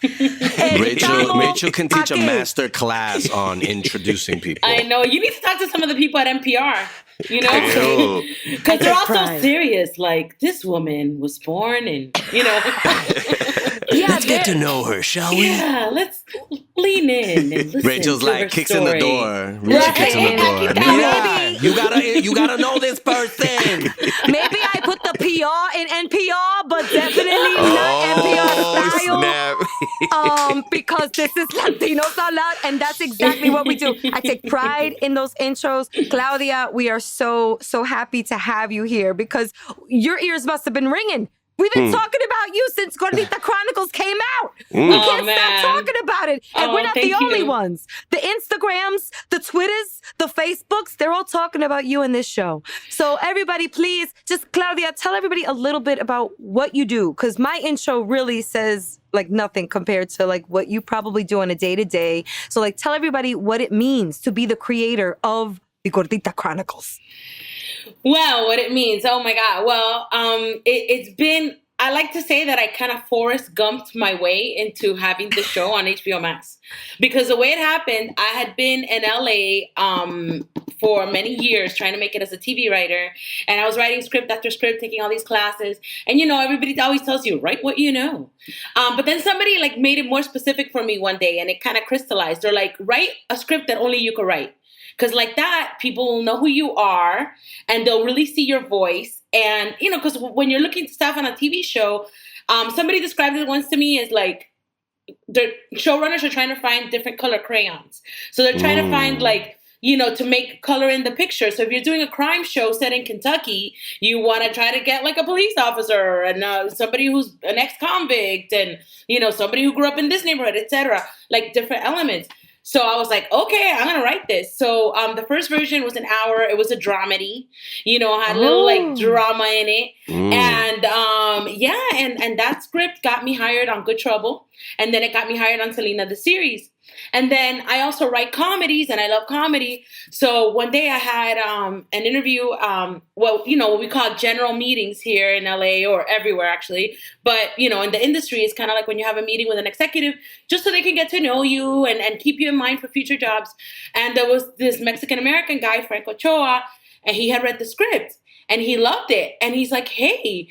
[SPEAKER 5] Rachel can teach a master class on introducing people.
[SPEAKER 7] I know. You need to talk to some of the people at NPR. You know, because they're all so serious. Like, this woman was born and, you know.
[SPEAKER 5] Let's get to know her, shall we?
[SPEAKER 7] Yeah, let's lean in and listen.
[SPEAKER 5] Rachel's
[SPEAKER 7] to
[SPEAKER 5] like
[SPEAKER 7] her
[SPEAKER 5] kicks
[SPEAKER 7] story.
[SPEAKER 5] in the door. Rachel kicks in the door.
[SPEAKER 6] Maybe
[SPEAKER 5] you gotta know this person.
[SPEAKER 6] Maybe I put the PR in NPR, but definitely not NPR style. Because this is Latinos Out Loud, and that's exactly what we do. I take pride in those intros. Claudia, we are so happy to have you here because your ears must have been ringing. We've been talking about you since Gordita Chronicles came out. We can't stop talking about it. And we're not the only ones. The Instagrams, the Twitters, the Facebooks, they're all talking about you in this show. So everybody, please, just Claudia, tell everybody a little bit about what you do. Because my intro really says like nothing compared to like what you probably do on a day-to-day. So like tell everybody what it means to be the creator of the Gordita Chronicles.
[SPEAKER 7] Well, what it means. Oh my God. Well, it's been, I like to say that I kind of Forrest Gumped my way into having the show on HBO Max. Because the way it happened, I had been in LA for many years trying to make it as a TV writer. And I was writing script after script, taking all these classes. And, you know, everybody always tells you, write what you know. But then somebody like made it more specific for me one day and it kind of crystallized. They're like, write a script that only you could write. Because like that, people will know who you are and they'll really see your voice. And, you know, because when you're looking at stuff on a TV show, somebody described it once to me as like, the showrunners are trying to find different color crayons. So they're trying to find like, you know, to make color in the picture. So if you're doing a crime show set in Kentucky, you want to try to get like a police officer and somebody who's an ex-convict and, you know, somebody who grew up in this neighborhood, etc. Like different elements. So I was like, okay, I'm going to write this. So the first version was an hour. It was a dramedy, you know, had a little like drama in it. And and that script got me hired on Good Trouble. And then it got me hired on Selena the series. And then I also write comedies and I love comedy. So one day I had an interview, what we call general meetings here in LA or everywhere actually. But, you know, in the industry, it's kind of like when you have a meeting with an executive, just so they can get to know you and keep you in mind for future jobs. And there was this Mexican-American guy, Frank Ochoa, and he had read the script and he loved it. And he's like, hey,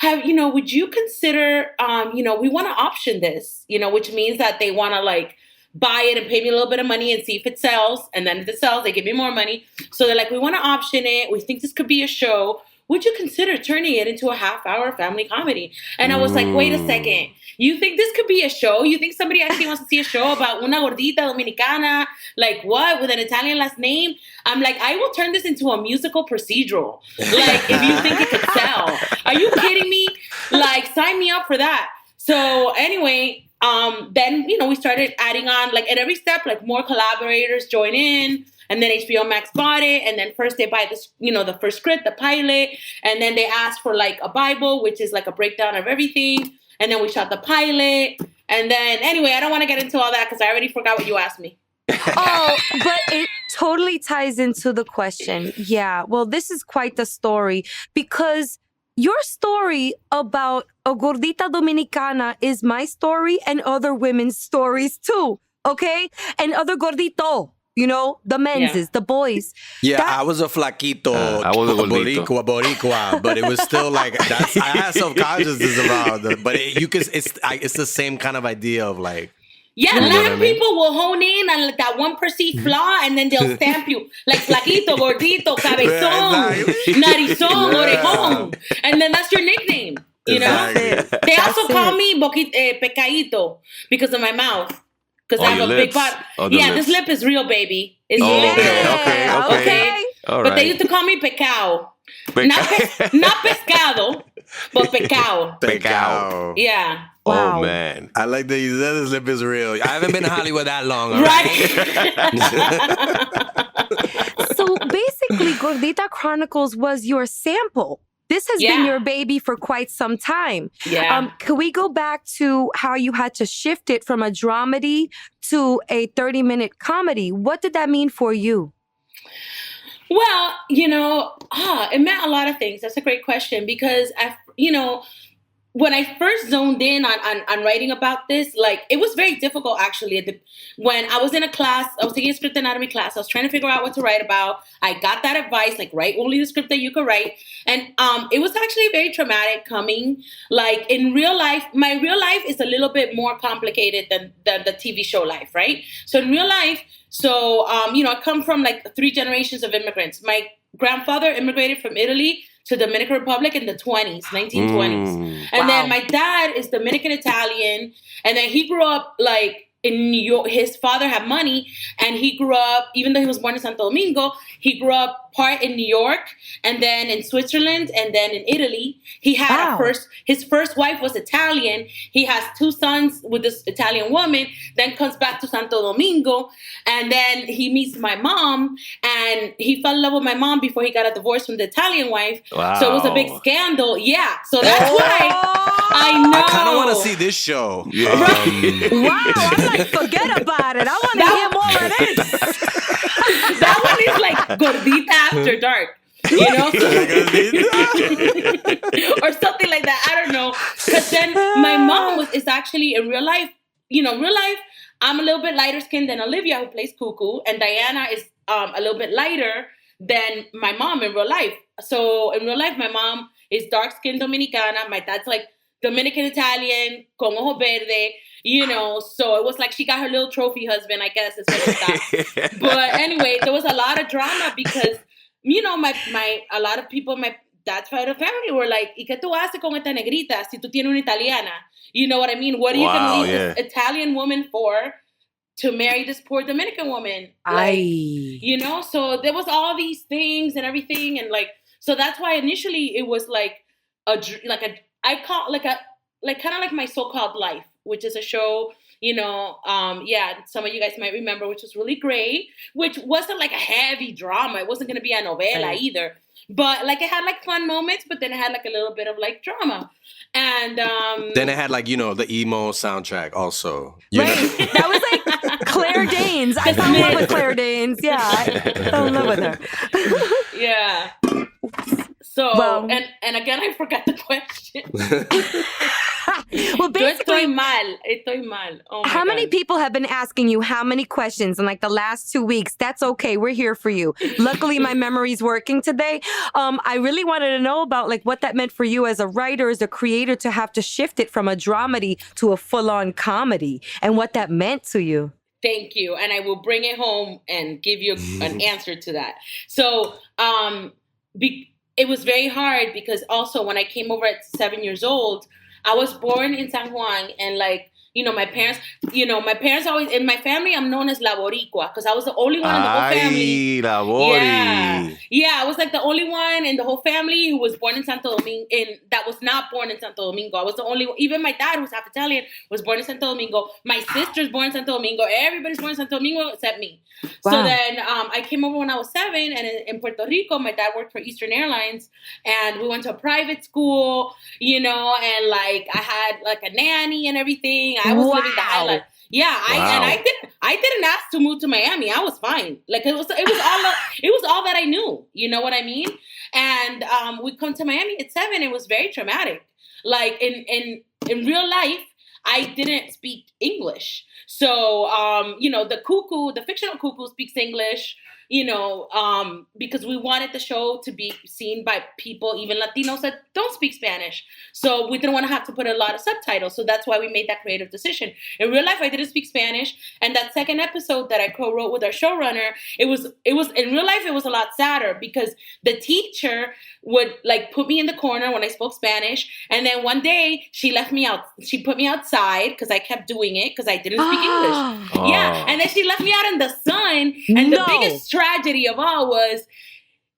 [SPEAKER 7] would you consider, we want to option this, which means that they want to like, buy it and pay me a little bit of money and see if it sells. And then if it sells, they give me more money. So they're like, we want to option it. We think this could be a show. would you consider turning it into a half-hour family comedy? And I was like, wait a second. You think this could be a show? You think somebody actually wants to see a show about una gordita dominicana? Like what? With an Italian last name? I'm like, I will turn this into a musical procedural. Like, if you think it could sell. Are you kidding me? Like, sign me up for that. So anyway, then, we started adding on, like, at every step, like, more collaborators join in. And then HBO Max bought it. And then first they buy this, the first script, the pilot. And then they asked for, like, a Bible, which is, like, a breakdown of everything. And then we shot the pilot. And then, anyway, I don't want to get into all that because I already forgot what you asked me.
[SPEAKER 6] Oh, but it totally ties into the question. Yeah, well, this is quite the story because your story about a gordita dominicana is my story and other women's stories too, okay? And other gordito. The men's, the boys.
[SPEAKER 5] Yeah, I was a flaquito,
[SPEAKER 2] I was a gordito.
[SPEAKER 5] boricua, but it was still like I had self-consciousness about it. But it's the same kind of idea of like.
[SPEAKER 7] Yeah, a lot of people will hone in on that one perceived flaw, and then they'll stamp you like flaquito, gordito, cabezón, narizón, orejón, and then that's your nickname.
[SPEAKER 5] Exactly.
[SPEAKER 7] They also call me pecadito because of my mouth. Because I have a big butt. Yeah, this lip is real, baby. It's really real. Okay.
[SPEAKER 2] All
[SPEAKER 7] but
[SPEAKER 2] right.
[SPEAKER 7] they used to call me pecao. Not pescado, but pecao.
[SPEAKER 5] Pecao.
[SPEAKER 7] Yeah.
[SPEAKER 2] Wow. Oh, man.
[SPEAKER 5] I like that you said this lip is real. I haven't been in Hollywood that long,
[SPEAKER 7] right?
[SPEAKER 6] So basically, Gordita Chronicles was your sample. This has been your baby for quite some time.
[SPEAKER 7] Yeah.
[SPEAKER 6] Could we go back to how you had to shift it from a dramedy to a 30-minute comedy? What did that mean for you?
[SPEAKER 7] Well, it meant a lot of things. That's a great question because when I first zoned in on writing about this, like, it was very difficult, actually. When I was in a class, I was taking a script anatomy class. I was trying to figure out what to write about. I got that advice, like, write only the script that you could write. And it was actually very traumatic coming. Like, in real life, my real life is a little bit more complicated than the TV show life, right? So in real life, I come from, like, 3 generations of immigrants. My grandfather immigrated from Italy to Dominican Republic in the 1920s. And then my dad is Dominican Italian. And then he grew up like in New York. His father had money and he grew up, even though he was born in Santo Domingo, he grew up part in New York and then in Switzerland and then in Italy. He had his first wife was Italian. He has 2 sons with this Italian woman, then comes back to Santo Domingo. And then he meets my mom and he fell in love with my mom before he got a divorce from the Italian wife.
[SPEAKER 2] Wow.
[SPEAKER 7] So it was a big scandal. Yeah. So that's why I know.
[SPEAKER 5] I kind of want to see this show.
[SPEAKER 2] Yeah.
[SPEAKER 6] Wow. I'm like, forget about it. I want to hear more of this.
[SPEAKER 7] That one is like Gordita After Dark. Or something like that. I don't know. Because then my mom is actually in real life, I'm a little bit lighter skinned than Olivia, who plays Cuckoo, and Diana is a little bit lighter than my mom in real life. So in real life, my mom is dark skinned Dominicana. My dad's like Dominican Italian, con ojo verde. So it was like she got her little trophy husband, I guess, is what she thought. But anyway, there was a lot of drama because, a lot of people, my dad's side of family were like, ¿y qué tú haces con esta negrita si tú tienes una italiana? You know what I mean? What are you going to leave this Italian woman for to marry this poor Dominican woman? Like, so there was all these things and everything. And like, so that's why initially it was like I call like kind of like my so-called life, which is a show, some of you guys might remember, which was really great, which wasn't like a heavy drama. It wasn't going to be a novela either. But like it had like fun moments, but then it had like a little bit of like drama. And
[SPEAKER 5] then it had like, the emo soundtrack also.
[SPEAKER 6] Right. That was like Claire Danes. I fell in love with Claire Danes. Yeah, I fell in love with her.
[SPEAKER 7] Yeah. So, and again, I forgot the question.
[SPEAKER 6] Well, basically,
[SPEAKER 7] estoy mal. Oh my
[SPEAKER 6] how many
[SPEAKER 7] God.
[SPEAKER 6] people have been asking you how many questions in like the last 2 weeks? That's okay. We're here for you. Luckily, my memory's working today. I really wanted to know about like what that meant for you as a writer, as a creator, to have to shift it from a dramedy to a full-on comedy, and what that meant to you.
[SPEAKER 7] Thank you. And I will bring it home and give you an answer to that. So, it was very hard because also when I came over at 7 years old, I was born in San Juan, and like, my parents always, in my family, I'm known as La Boricua because I was the only one in the whole family.
[SPEAKER 2] La Bori.
[SPEAKER 7] Yeah, I was like the only one in the whole family who was born in Santo Domingo, that was not born in Santo Domingo. I was the only one, even my dad, who's half Italian, was born in Santo Domingo. My sister's born in Santo Domingo. Everybody's born in Santo Domingo except me. Wow. So then I came over when I was 7, and in Puerto Rico, my dad worked for Eastern Airlines, and we went to a private school, and like I had like a nanny and everything. I was living the high life. Yeah, I didn't ask to move to Miami. I was fine. Like it was all that I knew. You know what I mean? And we come to Miami at 7. It was very traumatic. Like in real life, I didn't speak English. So the fictional cuckoo speaks English. Because we wanted the show to be seen by people, even Latinos, that don't speak Spanish. So we didn't want to have to put a lot of subtitles. So that's why we made that creative decision. In real life, I didn't speak Spanish. And that second episode that I co-wrote with our showrunner, it was in real life, it was a lot sadder because the teacher would like put me in the corner when I spoke Spanish. And then one day she left me out. She put me outside because I kept doing it because I didn't speak English. Oh. Yeah. And then she left me out in the sun. And the biggest tragedy of all was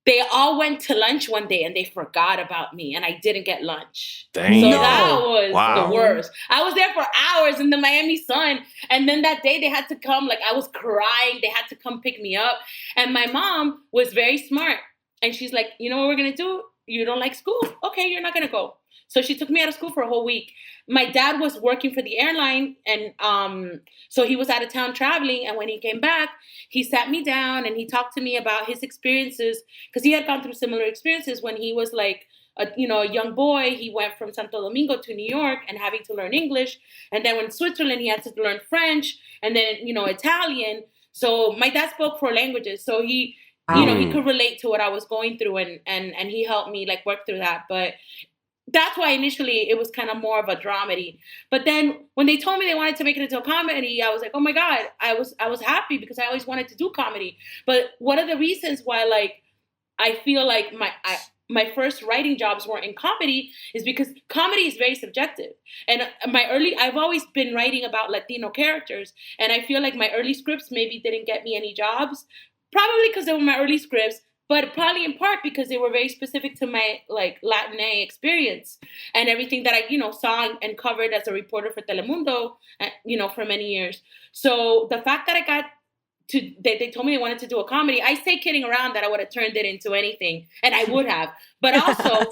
[SPEAKER 7] they all went to lunch one day and they forgot about me and I didn't get lunch. Dang. So that was the worst. I was there for hours in the Miami sun. And then that day they had to come, like I was crying. They had to come pick me up. And my mom was very smart. And she's like, you know what we're going to do? You don't like school? Okay, you're not going to go. So she took me out of school for a whole week. My dad was working for the airline, and so he was out of town traveling. And when he came back, he sat me down and he talked to me about his experiences because he had gone through similar experiences when he was like a young boy. He went from Santo Domingo to New York and having to learn English. And then when Switzerland, he had to learn French and then, Italian. So my dad spoke 4 languages. So he, he could relate to what I was going through and he helped me like work through that. But that's why initially it was kind of more of a dramedy. But then when they told me they wanted to make it into a comedy, I was like, oh my God, I was happy because I always wanted to do comedy. But one of the reasons why like I feel like my first writing jobs weren't in comedy is because comedy is very subjective. And I've always been writing about Latino characters. And I feel like my early scripts maybe didn't get me any jobs, probably because they were my early scripts. But probably in part because they were very specific to my like Latina experience and everything that I, saw and covered as a reporter for Telemundo, for many years. So the fact that they told me they wanted to do a comedy. I say kidding around that I would have turned it into anything, and I would have. But also,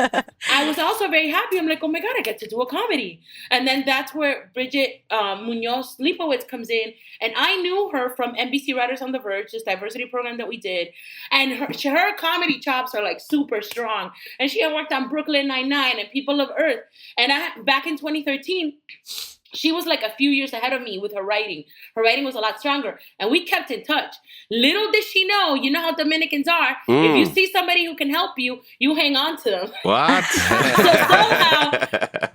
[SPEAKER 7] I was also very happy. I'm like, oh my God, I get to do a comedy. And then that's where Bridget Munoz Lipowitz comes in. And I knew her from NBC Writers on the Verge, this diversity program that we did. And her comedy chops are like super strong. And she had worked on Brooklyn Nine-Nine and People of Earth. And back in 2013, she was like a few years ahead of me with her writing. Her writing was a lot stronger. And we kept in touch. Little did she know, you know how Dominicans are. If you see somebody who can help you, you hang on to them.
[SPEAKER 2] What?
[SPEAKER 7] So somehow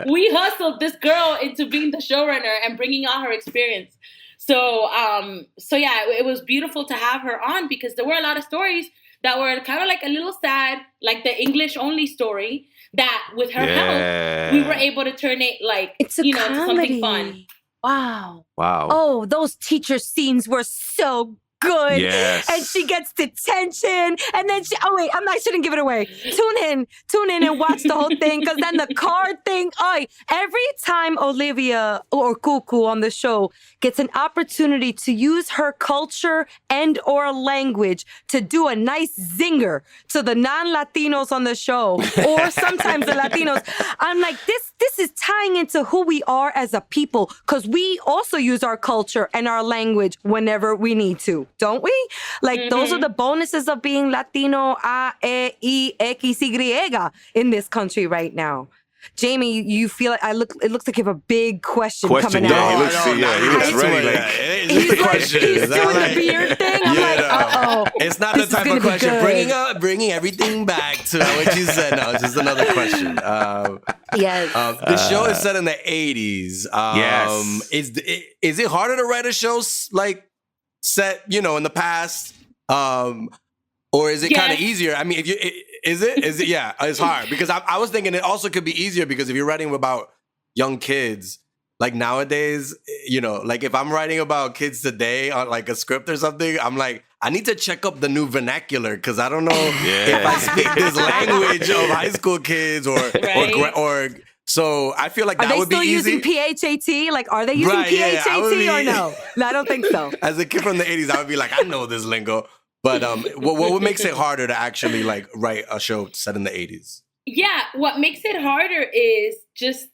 [SPEAKER 7] we hustled this girl into being the showrunner and bringing out her experience. So yeah, it was beautiful to have her on because there were a lot of stories that were kind of like a little sad, like the English only story. That with her help, we were able to turn it like, to something fun.
[SPEAKER 6] Wow.
[SPEAKER 2] Wow.
[SPEAKER 6] Oh, those teacher scenes were so good.
[SPEAKER 2] Yes.
[SPEAKER 6] And she gets detention. And then I shouldn't give it away. Tune in and watch the whole thing. Because then the card thing, every time Olivia or Cuckoo on the show gets an opportunity to use her culture and or language to do a nice zinger to the non-Latinos on the show, or sometimes the Latinos, I'm like, this is tying into who we are as a people, because we also use our culture and our language whenever we need to, don't we? Like, those are the bonuses of being Latino, A, E, I, X, Y in this country right now. Jamie, you feel like it looks like you have a big question coming out.
[SPEAKER 2] He looks ready.
[SPEAKER 6] He's doing the beard thing. I'm like, uh-oh.
[SPEAKER 5] It's not the type of question. Bringing everything back to what you said. No, it's just another question.
[SPEAKER 6] Yes.
[SPEAKER 5] The show is set in the 80s.
[SPEAKER 2] Yes.
[SPEAKER 5] Is it harder to write a show like set, in the past? Or is it kind of easier? I mean, Is it? Yeah, it's hard because I was thinking it also could be easier because if you're writing about young kids, like nowadays, you know, like if I'm writing about kids today on like a script or something, I'm like, I need to check up the new vernacular because I don't know if I speak this language of high school kids or so I feel like that would be easy.
[SPEAKER 6] Are they still using PHAT? Like, are they using PHAT or no? No, I don't think so.
[SPEAKER 5] As a kid from the 80s, I would be like, I know this lingo. But what makes it harder to actually like write a show set in the 80s?
[SPEAKER 7] Yeah, what makes it harder is just,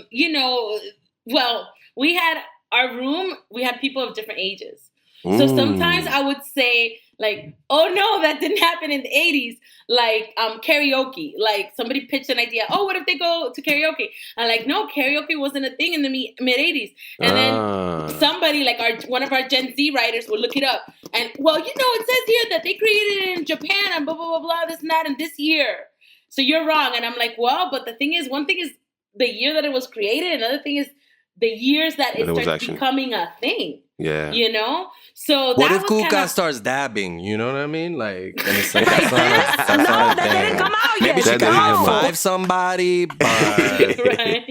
[SPEAKER 7] you know, well, we had our room, we had people of different ages. So sometimes I would say like, oh no, that didn't happen in the 80s. Like karaoke, like somebody pitched an idea. Oh, what if they go to karaoke? I'm like, no, karaoke wasn't a thing in the mid 80s. And then somebody like one of our Gen Z writers would look it up. And well, you know, it says here that they created it in Japan and blah, blah, blah, blah, this and that, and this year. So you're wrong. And I'm like, well, but the thing is, one thing is the year that it was created. Another thing is the years that it starts becoming a thing.
[SPEAKER 5] Yeah.
[SPEAKER 7] You know? So
[SPEAKER 5] what if Kuka starts dabbing? You know what I mean? Like, and it's like,
[SPEAKER 6] no, that didn't come out yet.
[SPEAKER 5] Maybe she can high-five somebody, but...
[SPEAKER 7] Right.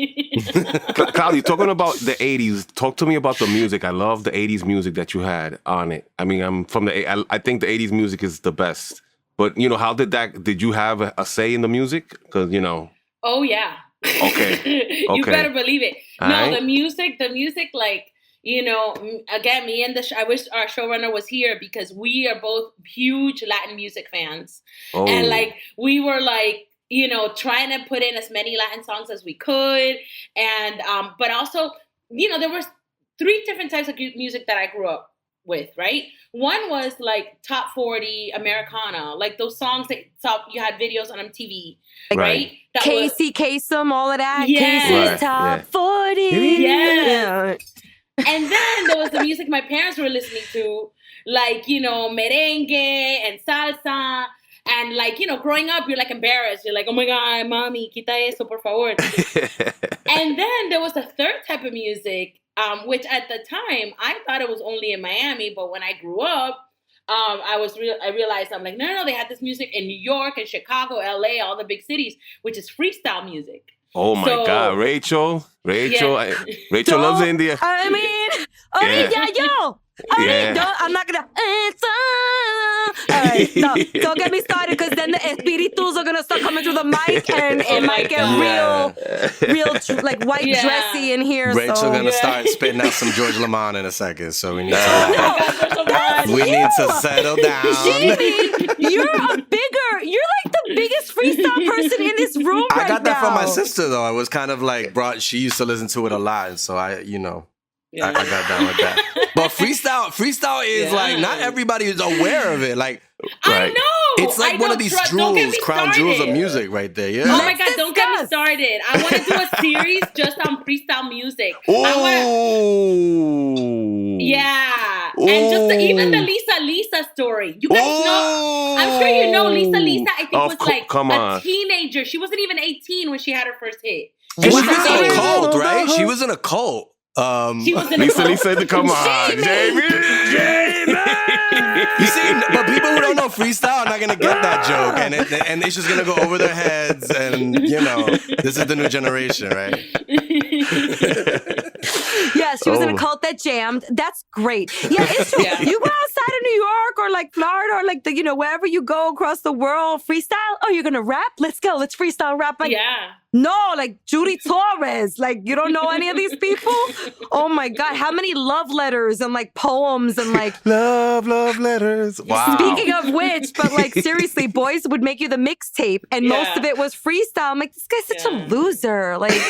[SPEAKER 2] Claudia, talking about the 80s, talk to me about the music. I love the 80s music that you had on it. I mean, I'm from I think the 80s music is the best. But, you know, how did you have a say in the music? Because, you know...
[SPEAKER 7] Oh, yeah.
[SPEAKER 2] Okay.
[SPEAKER 7] You better believe it.
[SPEAKER 2] All
[SPEAKER 7] no,
[SPEAKER 2] right.
[SPEAKER 7] the music, like, you know, again, me and I wish our showrunner was here because we are both huge Latin music fans.
[SPEAKER 2] Oh.
[SPEAKER 7] And like, we were like, you know, trying to put in as many Latin songs as we could. And, but also, you know, there were 3 different types of music that I grew up with, right? One was like top 40 Americana, like those songs that you had videos on MTV, right? That
[SPEAKER 6] Casey Kasem, all of that.
[SPEAKER 7] Yeah.
[SPEAKER 6] Casey's top 40.
[SPEAKER 7] Yeah. And then there was the music my parents were listening to, like, you know, merengue and salsa. And like, you know, growing up, you're like embarrassed. You're like, oh my God, mommy, quita eso, por favor. And then there was a third type of music, which at the time, I thought it was only in Miami. But when I grew up, I realized, I'm like, no, they had this music in New York and Chicago, LA, all the big cities, which is freestyle music.
[SPEAKER 2] Oh my God, Rachel,
[SPEAKER 7] Yeah.
[SPEAKER 2] Rachel loves India.
[SPEAKER 6] I mean, I'm not gonna. All right, no, don't get me started because then the espiritus are gonna start coming through the mic and it might get real like white dressy in here.
[SPEAKER 5] Rachel gonna start spitting out some George Lamont in a second, so we need to settle down.
[SPEAKER 6] Jimmy, you're like the biggest freestyle person in this room right now.
[SPEAKER 5] I got that from my sister though. I was kind of like she used to listen to it a lot, and so I got down with that. But freestyle is like not everybody is aware of it. Like
[SPEAKER 7] I know
[SPEAKER 5] it's like one of these crown jewels of music right there. Yeah.
[SPEAKER 7] Oh my God, don't get me started. I want to do a series just on freestyle music. Yeah. And just even the Lisa story. You guys know, I'm sure you know Lisa. I think was like a teenager. She wasn't even 18 when she had her first hit.
[SPEAKER 5] She was in a cult, right? She was in a cult.
[SPEAKER 7] She was in a cult.
[SPEAKER 2] Lisa said to come on, Jamie.
[SPEAKER 5] You see, but people who don't know freestyle are not gonna get that joke, and it's just gonna go over their heads. And you know, this is the new generation, right?
[SPEAKER 6] Yeah, she was in a cult that jammed. That's great. Yeah, it's true. You go outside of New York or like Florida or like wherever you go across the world, freestyle. Oh, you're gonna rap? Let's go. Let's freestyle rap. Like, no, like Judy Torres. Like, you don't know any of these people? Oh my God, how many love letters and like poems and like
[SPEAKER 2] love letters. Wow.
[SPEAKER 6] Speaking of which, but like seriously, boys would make you the mixtape, and most of it was freestyle. I'm like, this guy's such a loser. Like,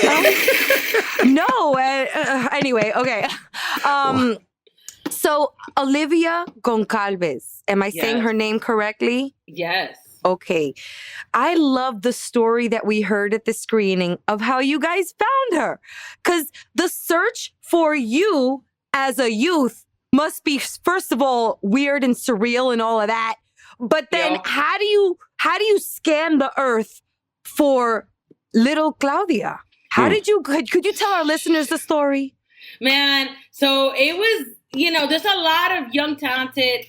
[SPEAKER 6] no. Anyway, okay. So Olivia Goncalves, am I saying her name correctly?
[SPEAKER 7] Yes.
[SPEAKER 6] Okay. I love the story that we heard at the screening of how you guys found her. Because the search for you as a youth must be, first of all, weird and surreal and all of that. But then how do you scan the earth for little Claudia? How did you, could you tell our listeners the story?
[SPEAKER 7] Man, so it was, there's a lot of young, talented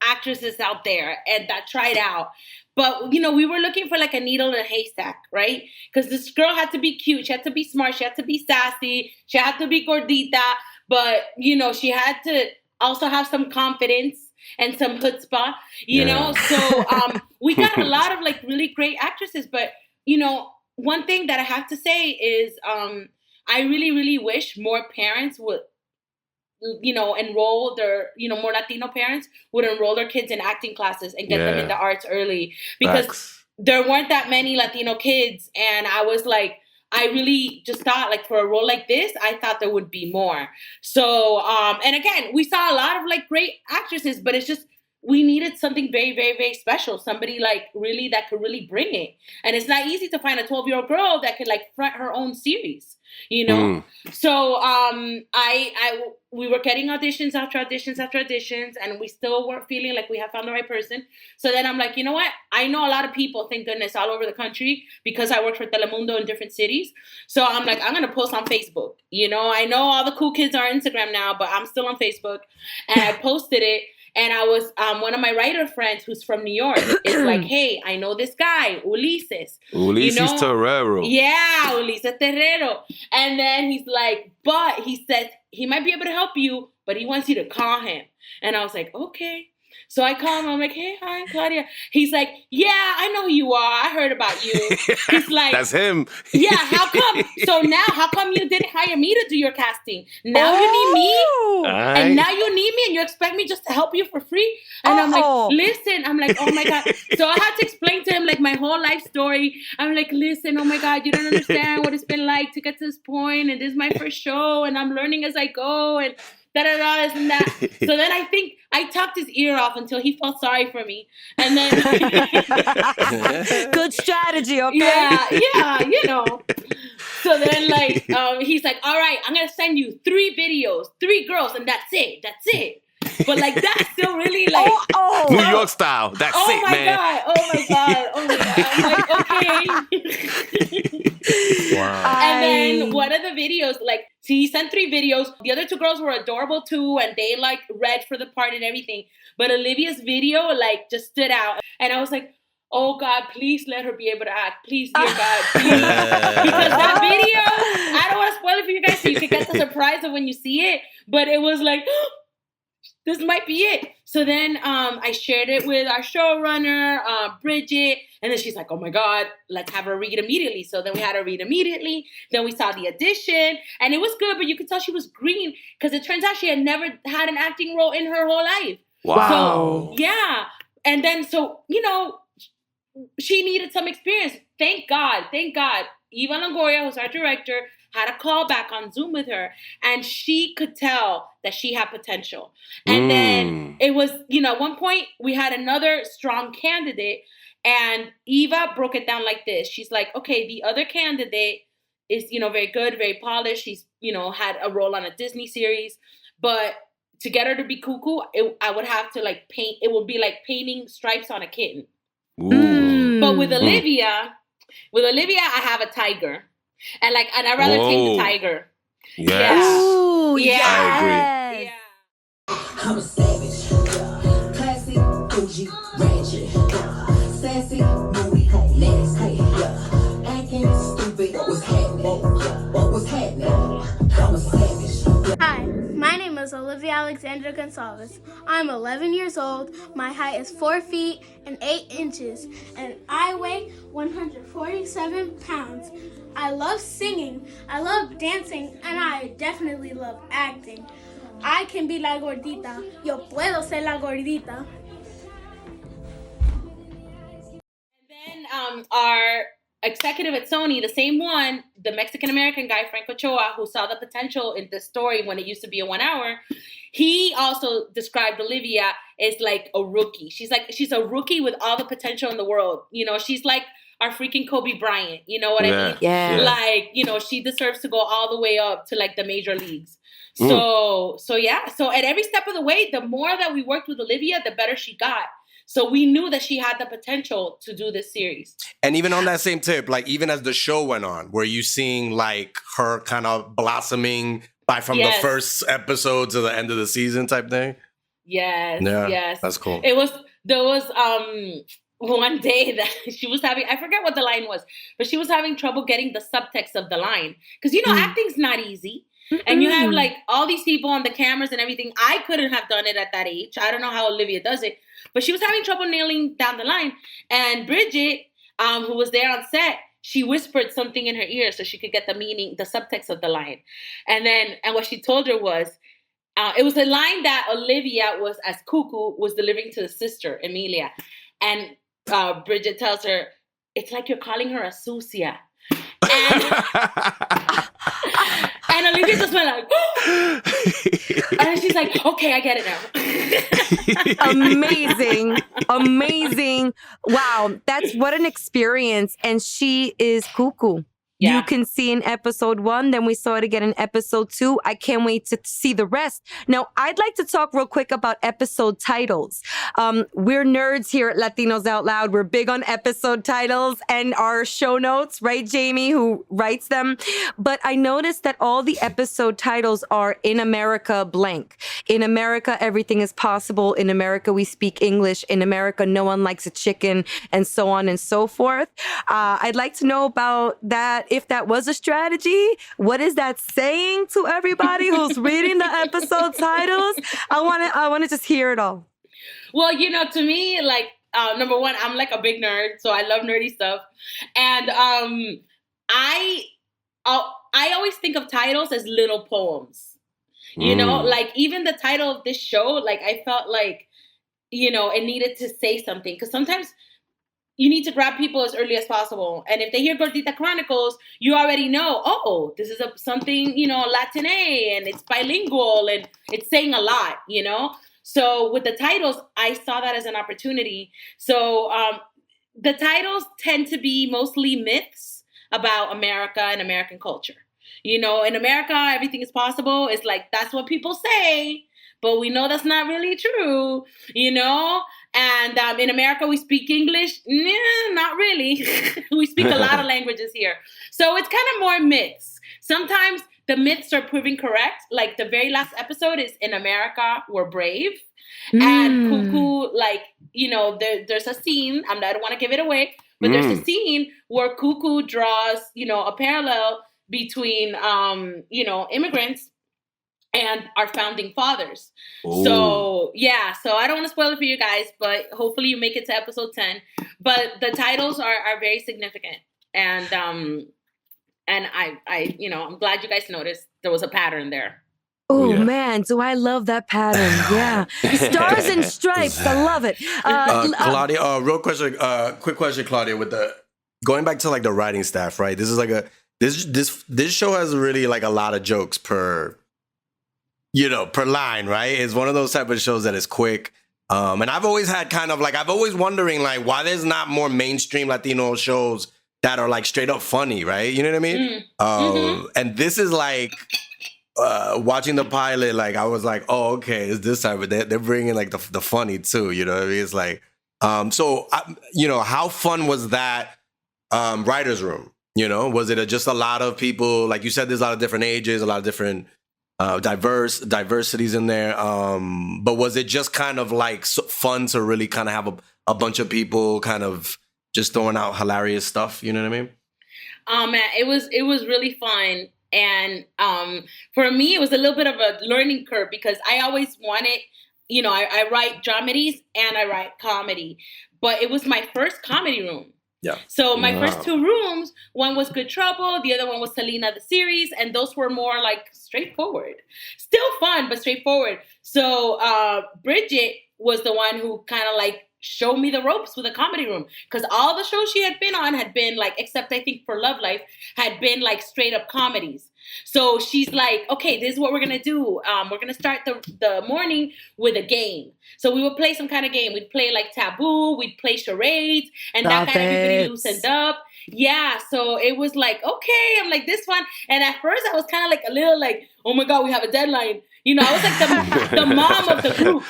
[SPEAKER 7] actresses out there and that tried out. But, you know, we were looking for like a needle in a haystack, right? Because this girl had to be cute. She had to be smart. She had to be sassy. She had to be gordita. But, you know, she had to also have some confidence and some chutzpah, you know? So we got a lot of like really great actresses. But, you know, one thing that I have to say is I really, really wish more parents would, you know, enroll their, you know, more Latino parents would enroll their kids in acting classes and get them into arts early, because there weren't that many Latino kids. And I was like, I really just thought like for a role like this, I thought there would be more. So, and again, we saw a lot of like great actresses, but it's just, we needed something very, very, very special. Somebody like really that could really bring it. And it's not easy to find a 12-year-old girl that could like front her own series, you know? So we were getting auditions after auditions after auditions, and we still weren't feeling like we had found the right person. So then I'm like, you know what? I know a lot of people, thank goodness, all over the country, because I worked for Telemundo in different cities. So I'm like, I'm going to post on Facebook. You know, I know all the cool kids are on Instagram now, but I'm still on Facebook. And I posted it. And I was, one of my writer friends who's from New York is like, hey, I know this guy, Ulises.
[SPEAKER 2] Ulises, you know? Terrero.
[SPEAKER 7] Yeah, Ulises Terrero. And then he's like, but he says he might be able to help you, but he wants you to call him. And I was like, okay. So I call him. I'm like, hey, hi, Claudia. He's like, yeah, I know who you are. I heard about you. He's like,
[SPEAKER 2] that's him.
[SPEAKER 7] Yeah, how come? So now, how come you didn't hire me to do your casting? Now you need me, and now you need me, and you expect me just to help you for free? And I'm like, listen. I'm like, oh my God. So I had to explain to him like my whole life story. I'm like, listen, oh my God, you don't understand what it's been like to get to this point, and this is my first show, and I'm learning as I go, and da-da-da, this and that. So then I think I talked his ear off until he felt sorry for me. And then...
[SPEAKER 6] Good strategy, okay?
[SPEAKER 7] Yeah, you know. So then, like, he's like, all right, I'm going to send you 3 videos, 3 girls, and that's it. But, like, that's still really, like...
[SPEAKER 2] New York style. That's it, man.
[SPEAKER 7] Oh, my God. I'm like, okay. Wow. And then one of the videos, like, he sent 3 videos. The other 2 girls were adorable, too, and they, like, read for the part and everything. But Olivia's video, like, just stood out. And I was like, oh, God, please let her be able to act. Please, dear God, please. Because that video, I don't want to spoil it for you guys so you can get the surprise of when you see it. But it was like... this might be it. So then I shared it with our showrunner, Bridget. And then she's like, oh my God, let's have her read immediately. So then we had her read immediately. Then we saw the audition. And it was good, but you could tell she was green because it turns out she had never had an acting role in her whole life.
[SPEAKER 2] Wow.
[SPEAKER 7] So, yeah. And then, so, you know, she needed some experience. Thank God. Eva Longoria, who's our director, had a call back on Zoom with her, and she could tell that she had potential. And then it was, you know, at one point we had another strong candidate, and Eva broke it down like this. She's like, okay, the other candidate is, you know, very good, very polished. She's, you know, had a role on a Disney series, but to get her to be cuckoo, I would have to like paint, it would be like painting stripes on a kitten. But with Olivia, I have a tiger. And I'd rather take the tiger.
[SPEAKER 2] Yes.
[SPEAKER 6] Ooh,
[SPEAKER 7] yeah.
[SPEAKER 2] I agree.
[SPEAKER 7] Yeah.
[SPEAKER 8] I'm a savage. Classy, bougie, ratchet. Sassy, moody, nasty. Acting stupid. What's happening? I'm a savage.
[SPEAKER 9] Hi, my name is Olivia Alexandra Gonzalez. I'm 11 years old. My height is 4 feet and 8 inches, and I weigh 147 pounds. I love singing, I love dancing, and I definitely love acting. I can be la gordita. Yo puedo ser la gordita.
[SPEAKER 7] And then our executive at Sony, the same one, the Mexican-American guy, Frank Ochoa, who saw the potential in this story when it used to be a 1 hour, he also described Olivia as like a rookie. She's a rookie with all the potential in the world. You know, she's like our freaking Kobe Bryant. You know what I mean?
[SPEAKER 6] Yeah.
[SPEAKER 7] Like, you know, she deserves to go all the way up to like the major leagues. So yeah. So at every step of the way, the more that we worked with Olivia, the better she got. So we knew that she had the potential to do this series.
[SPEAKER 5] And even on that same tip, like even as the show went on, were you seeing like her kind of blossoming from the first episode to the end of the season type thing?
[SPEAKER 7] Yes.
[SPEAKER 5] That's cool.
[SPEAKER 7] There was one day that she was having, I forget what the line was, but she was having trouble getting the subtext of the line. Because, acting's not easy. And you have like all these people on the cameras and everything. I couldn't have done it at that age. I don't know how Olivia does it, but she was having trouble nailing down the line. And Bridget, who was there on set, she whispered something in her ear so she could get the meaning, the subtext of the line. And what she told her was, it was a line that Olivia was, as Cuckoo, was delivering to the sister, Emilia. And Bridget tells her, it's like you're calling her a sucia. And Olivia just went like, and she's like, okay, I get it
[SPEAKER 6] now. Amazing. Wow, that's what an experience. And she is Cuckoo. Yeah. You can see in episode 1, then we saw it again in episode 2. I can't wait to see the rest. Now, I'd like to talk real quick about episode titles. We're nerds here at Latinos Out Loud. We're big on episode titles and our show notes, right, Jamie, who writes them? But I noticed that all the episode titles are In America blank. In America, everything is possible. In America, we speak English. In America, no one likes a chicken, and so on and so forth. I'd like to know about that. If that was a strategy, what is that saying to everybody who's reading the episode titles? I want to just hear it all.
[SPEAKER 7] Well, to me, like, number one, I'm like a big nerd, so I love nerdy stuff. And I always think of titles as little poems. Like even the title of this show, like I felt like, it needed to say something. Because sometimes you need to grab people as early as possible. And if they hear Gordita Chronicles, you already know, this is something, Latine, and it's bilingual, and it's saying a lot, So with the titles, I saw that as an opportunity. So the titles tend to be mostly myths about America and American culture. In America, everything is possible. It's like, that's what people say, but we know that's not really true, And in America, we speak English. Not really. We speak a lot of languages here. So it's kind of more myths. Sometimes the myths are proving correct. Like the very last episode is In America, We're Brave. And Cuckoo, like, there's a scene. I don't want to give it away, but there's a scene where Cuckoo draws, a parallel between, immigrants and our founding fathers. Ooh. So I don't want to spoil it for you guys, but hopefully you make it to episode 10. But the titles are very significant. And I'm glad you guys noticed there was a pattern there.
[SPEAKER 6] Oh, man, do I love that pattern. Yeah. Stars and stripes. I love it.
[SPEAKER 5] Claudia, quick question, Claudia, with going back to like the writing staff, right? This is like this show has really like a lot of jokes per line, right? It's one of those type of shows that is quick. And I've always had I've always wondering like why there's not more mainstream Latino shows that are like straight up funny, right? You know what I mean? And this is like watching the pilot, like I was like, oh, okay, it's this type of, they're bringing like the funny too, you know what I mean? It's like, how fun was that writer's room? Was it just a lot of people, like you said, there's a lot of different ages, a lot of different diversities in there, but was it just kind of like fun to really kind of have a bunch of people kind of just throwing out hilarious stuff, you know what I mean?
[SPEAKER 7] Man, it was really fun. And for me, it was a little bit of a learning curve because I always wanted, I write dramedies and I write comedy, but it was my first comedy room.
[SPEAKER 5] Yeah.
[SPEAKER 7] So my first 2 rooms, one was Good Trouble, the other one was Selena the series, and those were more like straightforward. Still fun, but straightforward. So Bridget was the one who kind of like showed me the ropes with a comedy room, because all the shows she had been on had been like, except I think for Love Life, had been like straight up comedies. So she's like, okay, this is what we're going to do. We're going to start the morning with a game. So we would play some kind of game. We'd play like Taboo. We'd play charades. And that kind of everybody loosened up. Yeah. So it was like, okay, I'm like, this one. And at first I was kind of like a little like, oh my God, we have a deadline. I was like the mom of the group,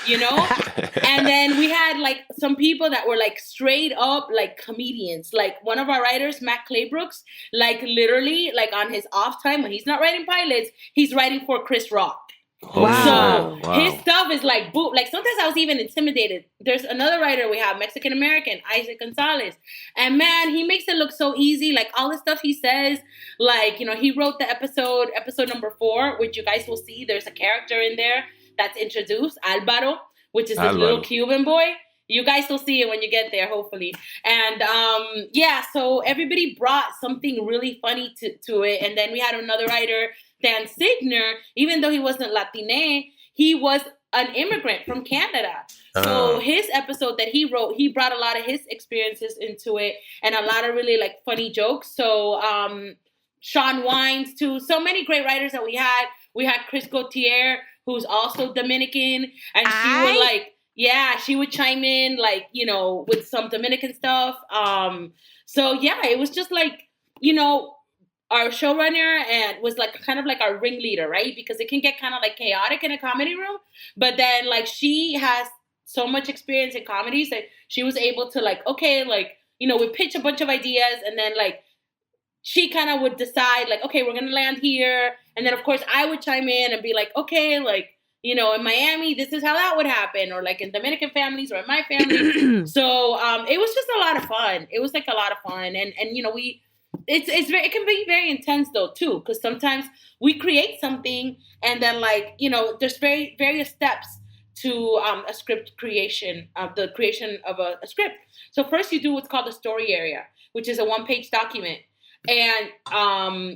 [SPEAKER 7] And then we had like some people that were like straight up like comedians. Like one of our writers, Matt Claybrooks, like literally like on his off time when he's not writing pilots, he's writing for Chris Rock.
[SPEAKER 6] Wow.
[SPEAKER 7] So his stuff is like boom. Like sometimes I was even intimidated. There's another writer we have, Mexican American, Isaac Gonzalez. And man, he makes it look so easy. Like all the stuff he says, like, you know, he wrote the episode number 4, which you guys will see. There's a character in there that's introduced, Alvaro, which is this little Cuban boy. You guys will see it when you get there, hopefully. And so everybody brought something really funny to it. And then we had another writer, Dan Signer, even though he wasn't Latine, he was an immigrant from Canada. So his episode that he wrote, he brought a lot of his experiences into it and a lot of really like funny jokes. So Sean Wines too. So many great writers that we had. We had Chris Gautier, who's also Dominican. And she would like, she would chime in like, you know, with some Dominican stuff. So yeah, it was just like, you know, our showrunner and was like kind of like our ringleader, right? Because it can get kind of like chaotic in a comedy room. But then like she has so much experience in comedies that she was able to like, okay, like, you know, we pitch a bunch of ideas and then like she kind of would decide like, okay, we're going to land here. And then of course I would chime in and be like, okay, like, you know, in Miami, this is how that would happen. Or like in Dominican families or in my family. So it was just a lot of fun. It was like a lot of fun. And you know, it can be very intense though too, because sometimes we create something and then like, you know, there's various steps to a script creation, the creation of a script. So first you do what's called the story area, which is a 1-page document, and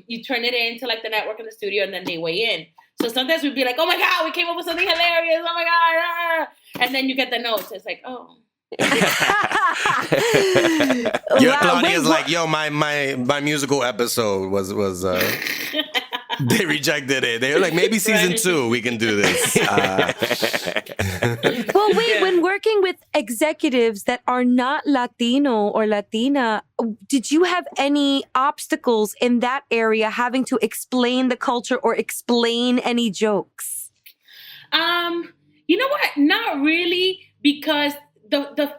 [SPEAKER 7] you turn it into like the network and the studio, and then they weigh in. So sometimes we'd be like, oh my God, we came up with something hilarious, oh my God, and then you get the notes. It's like, oh.
[SPEAKER 5] Claudia's like, yo, my musical episode was they rejected it. They were like, maybe season 2 we can do this.
[SPEAKER 6] Well, wait, when working with executives that are not Latino or Latina, did you have any obstacles in that area having to explain the culture or explain any jokes?
[SPEAKER 7] You know what? Not really, because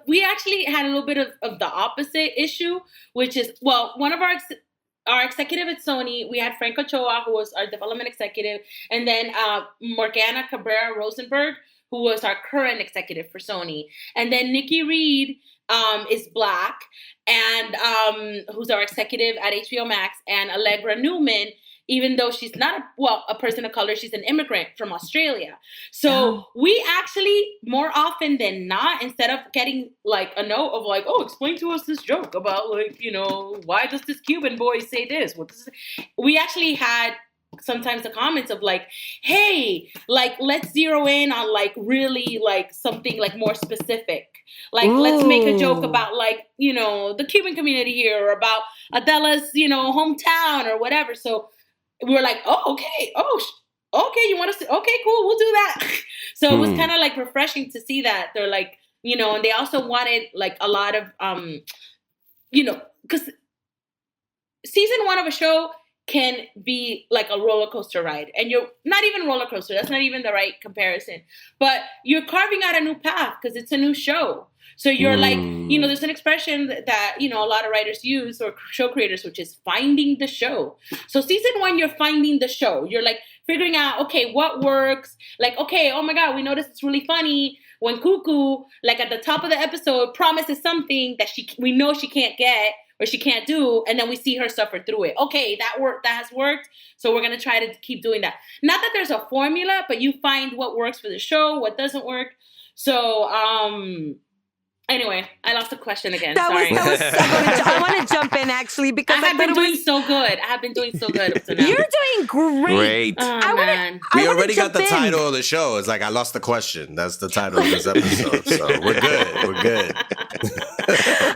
[SPEAKER 7] we actually had a little bit of the opposite issue, which is, well, one of our executive at Sony, we had Frank Ochoa, who was our development executive, and then Morgana Cabrera Rosenberg, who was our current executive for Sony. And then Nikki Reed is Black, and who's our executive at HBO Max, and Allegra Newman, even though she's not a person of color, she's an immigrant from Australia. So we actually, more often than not, instead of getting like a note of like, oh, explain to us this joke about like, you know, why does this Cuban boy say this? We actually had sometimes the comments of like, hey, like, let's zero in on like really like something like more specific. Like, let's make a joke about like, you know, the Cuban community here, or about Adela's, you know, hometown or whatever. So we were like, oh, okay. Oh, okay. You want us to? Okay, cool. We'll do that. So it was kind of like refreshing to see that. They're like, you know, and they also wanted like a lot of, you know, because season 1 of a show can be like a roller coaster ride, and you're not even roller coaster. That's not even the right comparison, but you're carving out a new path because it's a new show. So you're like, you know, there's an expression that, you know, a lot of writers use, or show creators, which is finding the show. So season 1, you're finding the show. You're like figuring out, okay, what works? Like, okay, oh my God, we noticed it's really funny when Cuckoo, like at the top of the episode, promises something that we know she can't get or she can't do, and then we see her suffer through it. Okay, that has worked, so we're gonna try to keep doing that. Not that there's a formula, but you find what works for the show, what doesn't work. So, anyway, I lost the question again. Sorry.
[SPEAKER 6] I want to jump in actually, because
[SPEAKER 7] I have been doing so good. I have been doing so good up to now.
[SPEAKER 6] You're doing great.
[SPEAKER 7] Oh,
[SPEAKER 5] we already got the title of the show. It's like, I lost the question. That's the title of this episode. So we're good. We're good.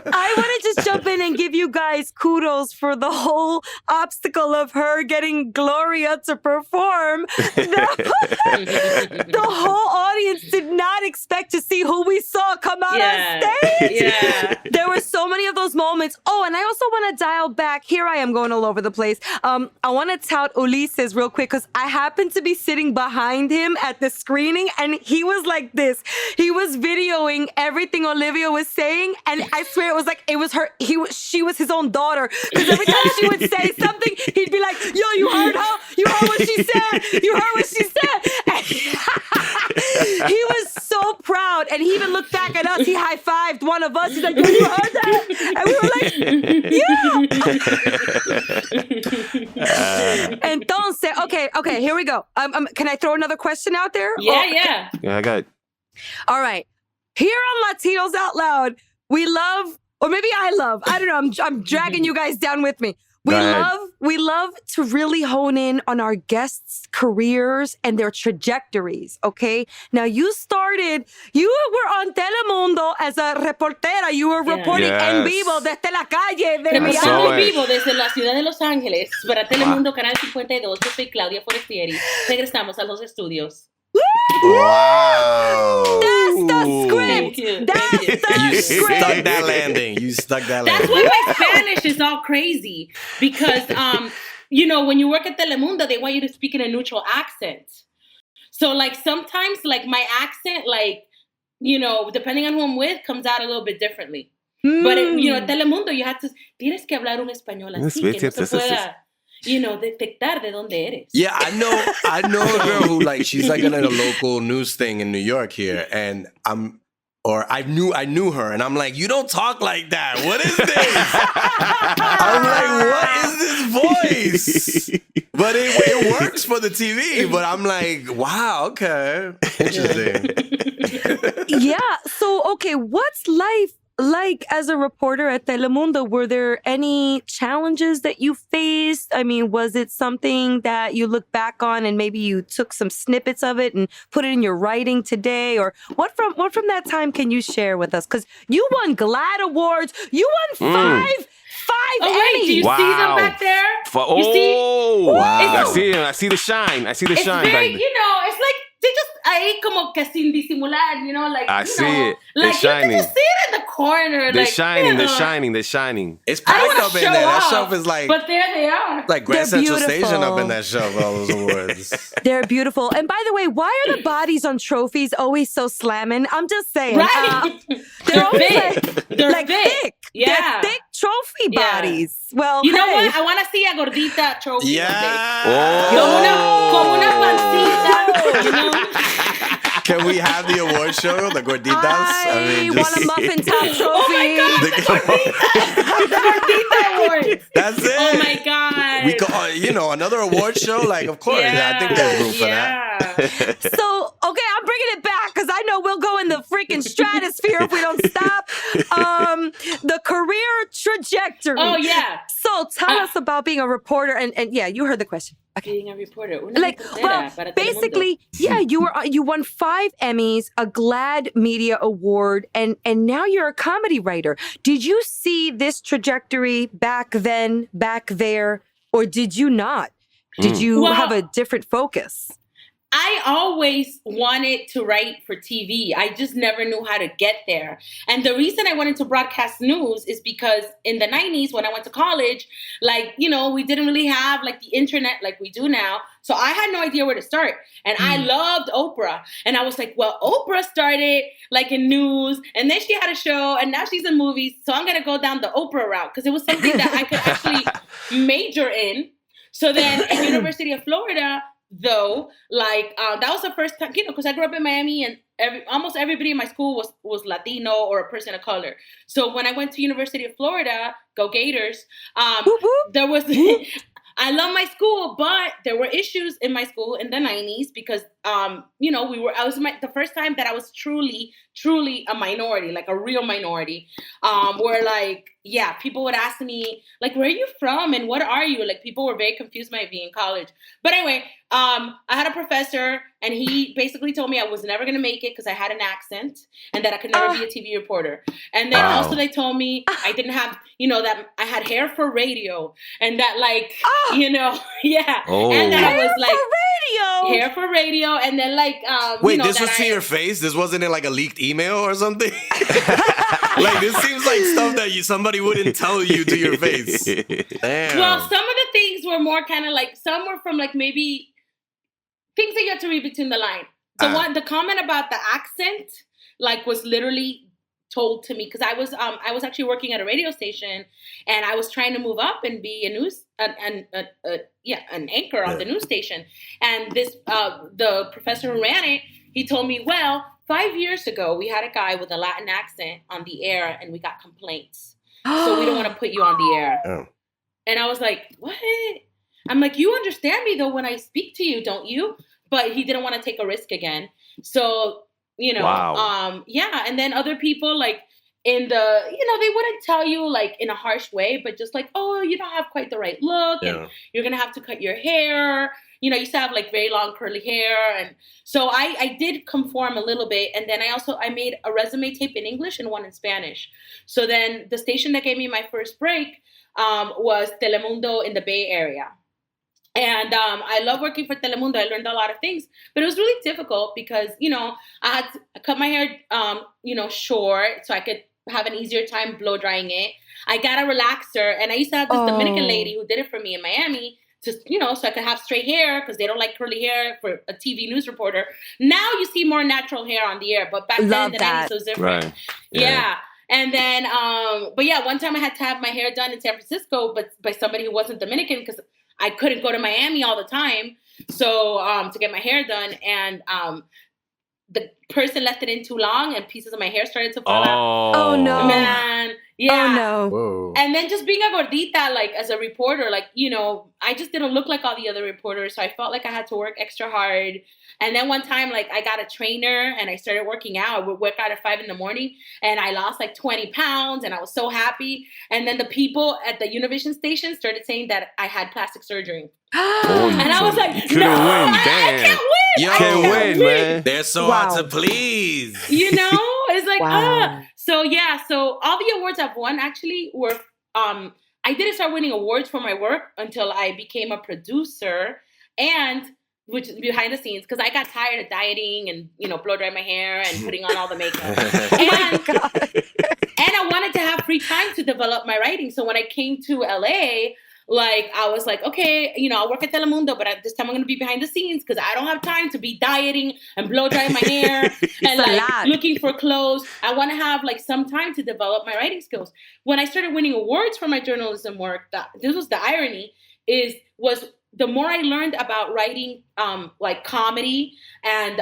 [SPEAKER 6] I want to just jump in and give you guys kudos for the whole obstacle of her getting Gloria to perform. The whole audience did not expect to see who we saw come out on stage. Yeah. There were so many of those moments. Oh, and I also want to dial back. Here I am going all over the place. I want to tout Ulises real quick, because I happened to be sitting behind him at the screening, and he was like this. He was videoing everything Olivia was saying, and I swear it was her. She was his own daughter, because every time she would say something, he'd be like, "Yo, you heard her? You heard what she said? You heard what she said?" And us. He high-fived one of us. He's like, "Yo, you heard that?" And we were like, "Yeah." Entonces, okay, here we go. Can I throw another question out there?
[SPEAKER 7] Yeah.
[SPEAKER 2] Yeah, I got it.
[SPEAKER 6] All right. Here on Latinos Out Loud, we love, or maybe I love, I don't know, I'm dragging you guys down with me. We love to really hone in on our guests' careers and their trajectories, okay? Now, you were on Telemundo as a reportera. You were reporting en vivo desde la calle.
[SPEAKER 7] Reportando en vivo desde la ciudad de Los Ángeles para Telemundo, Canal 52. Yo soy Claudia Forestieri. Regresamos a los estudios.
[SPEAKER 2] Wow.
[SPEAKER 6] That's the script.
[SPEAKER 5] You stuck that landing.
[SPEAKER 7] That's why my Spanish is all crazy. Because, when you work at Telemundo, they want you to speak in a neutral accent. So, like, sometimes, like, my accent, like, depending on who I'm with, comes out a little bit differently. But, at Telemundo, tienes que hablar un español así, que no se pueda... detectar de dónde eres.
[SPEAKER 5] Yeah, I know a girl who she's like in a local news thing in New York here, and I knew her, and I'm like, you don't talk like that. What is this? I'm like, what is this voice? But it works for the TV. But I'm like, wow, okay, interesting.
[SPEAKER 6] Yeah. So, okay, what's life like as a reporter at Telemundo? Were there any challenges that you faced? I mean, was it something that you look back on and maybe you took some snippets of it and put it in your writing today? Or what from that time can you share with us? Because you won GLAAD Awards. You won five Emmys.
[SPEAKER 7] Wait, do you see them back there?
[SPEAKER 2] Wow. I see the shine. I see the shine.
[SPEAKER 7] It's very, it's like they just ahí como que sin disimular,
[SPEAKER 2] I see it.
[SPEAKER 7] Like
[SPEAKER 2] They're shining.
[SPEAKER 7] you can just see it in the corner.
[SPEAKER 2] They're shining. They're shining.
[SPEAKER 5] It's packed up in there. That shelf is like,
[SPEAKER 7] but there they are.
[SPEAKER 5] Like Grand Central Station up in that shelf. All those awards.
[SPEAKER 6] They're beautiful. And by the way, why are the bodies on trophies always so slamming? I'm just saying.
[SPEAKER 7] Right.
[SPEAKER 6] They're always
[SPEAKER 7] thick. They're
[SPEAKER 6] thick.
[SPEAKER 7] Yeah.
[SPEAKER 6] They're thick trophy bodies. Well,
[SPEAKER 7] you know what? I want to see a Gordita trophy.
[SPEAKER 5] Yeah.
[SPEAKER 7] Con una pancita.
[SPEAKER 5] Can we have the award show, the Gorditas?
[SPEAKER 6] I want a muffin top trophy.
[SPEAKER 7] Oh my God, the Gordita Award.
[SPEAKER 5] That's it.
[SPEAKER 7] Oh my God.
[SPEAKER 5] We go, another award show. Like, of course, I think there's room for that.
[SPEAKER 6] So, okay, I'm bringing it back because I know we'll go in the freaking stratosphere if we don't stop. The career trajectory.
[SPEAKER 7] Oh yeah.
[SPEAKER 6] So tell us about being a reporter, and yeah, you heard the question. Okay.
[SPEAKER 7] Being a reporter.
[SPEAKER 6] Basically, yeah, you won 5 Emmys, a GLAAD Media Award, and now you're a comedy writer. Did you see this trajectory back then, back there, or did you not? Did you have a different focus?
[SPEAKER 7] I always wanted to write for TV. I just never knew how to get there. And the reason I went into broadcast news is because in the 90s, when I went to college, we didn't really have the internet like we do now. So I had no idea where to start. And I loved Oprah. And I was like, well, Oprah started in news, and then she had a show, and now she's in movies. So I'm going to go down the Oprah route because it was something that I could actually major in. So then at University of Florida, though, that was the first time, because I grew up in Miami, and almost everybody in my school was Latino or a person of color. So when I went to University of Florida, go Gators, there was, I love my school, but there were issues in my school in the 90s because, the first time that I was truly a minority, like a real minority, where people would ask me, where are you from and what are you? People were very confused by being in college. But anyway, I had a professor, and he basically told me I was never going to make it because I had an accent and that I could never be a TV reporter. And then also they told me I didn't have, that I had hair for radio, and that yeah. Oh. And that I was hair for radio. And then
[SPEAKER 5] wait, this was to your face? This wasn't in a leaked email or something? This seems like stuff that somebody wouldn't tell you to your face. Damn.
[SPEAKER 7] Well, some of the things were more kind of some were from maybe things that you have to read between the line. The comment about the accent was literally told to me because I was actually working at a radio station, and I was trying to move up and be an anchor on the news station. And this the professor who ran it, he told me, well, 5 years ago, we had a guy with a Latin accent on the air and we got complaints. So we don't want to put you on the air.
[SPEAKER 2] Oh.
[SPEAKER 7] And I was like, what? I'm like, you understand me though when I speak to you, don't you? But he didn't want to take a risk again. So, you know, yeah. And then other people like in the, you know, they wouldn't tell you like in a harsh way, but just like, oh, you don't have quite the right look and you're going to have to cut your hair. You know, I used to have like very long curly hair. And so I did conform a little bit. And then I made a resume tape in English and one in Spanish. So then the station that gave me my first break was Telemundo in the Bay Area. And I love working for Telemundo. I learned a lot of things, but it was really difficult because, you know, I had to cut my hair, you know, short so I could have an easier time blow drying it. I got a relaxer, and I used to have this Dominican lady who did it for me in Miami, just, you know, so I could have straight hair because they don't like curly hair for a TV news reporter. Now you see more natural hair on the air, but back then in the 90s it was different. Right. Yeah. And then, but yeah, one time I had to have my hair done in San Francisco, but by somebody who wasn't Dominican because I couldn't go to Miami all the time. So to get my hair done, and the person left it in too long and pieces of my hair started to fall out.
[SPEAKER 6] Oh no.
[SPEAKER 7] Man. Yeah.
[SPEAKER 6] Oh no.
[SPEAKER 2] Whoa.
[SPEAKER 7] And then just being a gordita, like as a reporter, like, you know, I just didn't look like all the other reporters. So I felt like I had to work extra hard. And then one time, like I got a trainer and I started working out. I would work out at 5 a.m. and I lost like 20 pounds and I was so happy. And then the people at the Univision station started saying that I had plastic surgery. And I was like, no, I can't win.
[SPEAKER 5] Yo,
[SPEAKER 7] I can't win,
[SPEAKER 5] man. They're so hard to please.
[SPEAKER 7] You know, it's like, So yeah, so all the awards I've won actually were, I didn't start winning awards for my work until I became a producer, and which is behind the scenes, because I got tired of dieting and, you know, blow dry my hair and putting on all the makeup. And I wanted to have free time to develop my writing. So when I came to LA, like, I was like, okay, you know, I'll work at Telemundo, but this time I'm going to be behind the scenes because I don't have time to be dieting and blow drying my hair and like looking for clothes. I want to have like some time to develop my writing skills. When I started winning awards for my journalism work, this was the irony, was the more I learned about writing like comedy and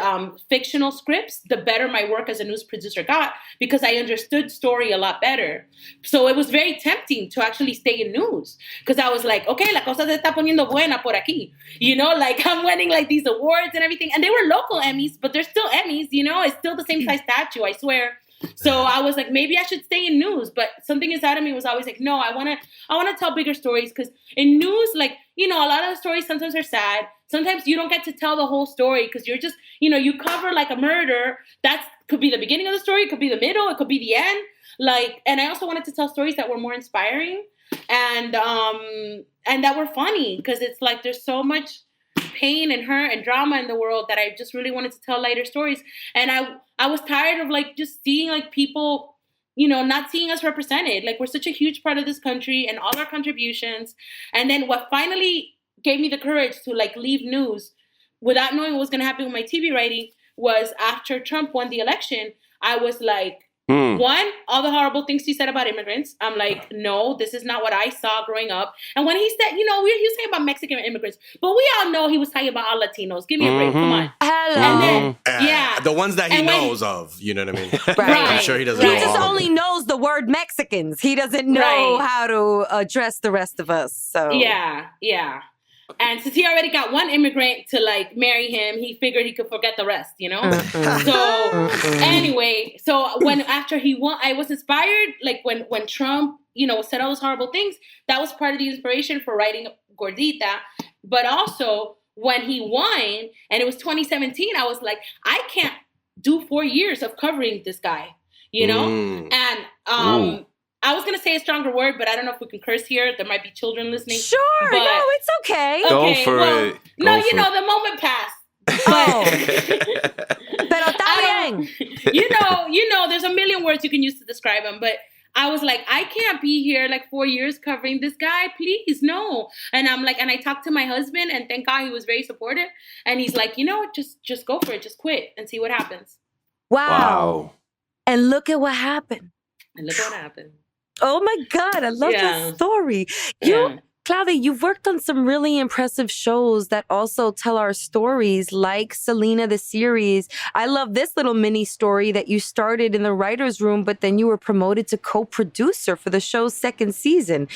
[SPEAKER 7] fictional scripts, the better my work as a news producer got, because I understood story a lot better. So it was very tempting to actually stay in news, because I was like, okay, la cosa se está poniendo buena por aquí. You know, like I'm winning like these awards and everything. And they were local Emmys, but they're still Emmys, you know, it's still the same size statue, I swear. So I was like, maybe I should stay in news. But something inside of me was always like, no, I want to tell bigger stories, because in news, like, you know, a lot of the stories sometimes are sad. Sometimes you don't get to tell the whole story because you're just, you know, you cover like a murder. That could be the beginning of the story. It could be the middle. It could be the end. Like, and I also wanted to tell stories that were more inspiring and that were funny, because it's like there's so much pain and hurt and drama in the world that I just really wanted to tell lighter stories. And I was tired of like just seeing like people, you know, not seeing us represented. Like, we're such a huge part of this country and all our contributions. And then what finally gave me the courage to like leave news without knowing what was going to happen with my TV writing was after Trump won the election. I was like, one, all the horrible things he said about immigrants. I'm like, no, this is not what I saw growing up. And when he said, you know, he was saying about Mexican immigrants, but we all know he was talking about all Latinos. Give me a break. Come on.
[SPEAKER 6] Hello.
[SPEAKER 7] And then,
[SPEAKER 5] the ones that he knows of, you know what I mean?
[SPEAKER 6] Right.
[SPEAKER 5] I'm sure he doesn't know.
[SPEAKER 6] He just
[SPEAKER 5] all
[SPEAKER 6] only knows the word Mexicans. He doesn't know how to address the rest of us. So
[SPEAKER 7] yeah. And since he already got one immigrant to like marry him, he figured he could forget the rest, you know? So anyway, so after he won, I was inspired, like when Trump, you know, said all those horrible things, that was part of the inspiration for writing Gordita. But also when he won and it was 2017, I was like, I can't do 4 years of covering this guy, you know? And I was going to say a stronger word, but I don't know if we can curse here. There might be children listening.
[SPEAKER 6] Sure.
[SPEAKER 7] But,
[SPEAKER 6] no, it's okay.
[SPEAKER 2] Go for it.
[SPEAKER 7] No, you know, the moment passed.
[SPEAKER 6] Pero está bien.
[SPEAKER 7] You know, there's a million words you can use to describe him, but I was like, I can't be here like 4 years covering this guy. Please, no. And I'm like, and I talked to my husband, and thank God he was very supportive. And he's like, you know what? Just go for it. Just quit and see what happens.
[SPEAKER 6] Wow. And look at what happened.
[SPEAKER 7] And look what happened.
[SPEAKER 6] Oh my God, I love that story. Claudia, you've worked on some really impressive shows that also tell our stories, like Selena, the series. I love this little mini story that you started in the writer's room, but then you were promoted to co-producer for the show's second season.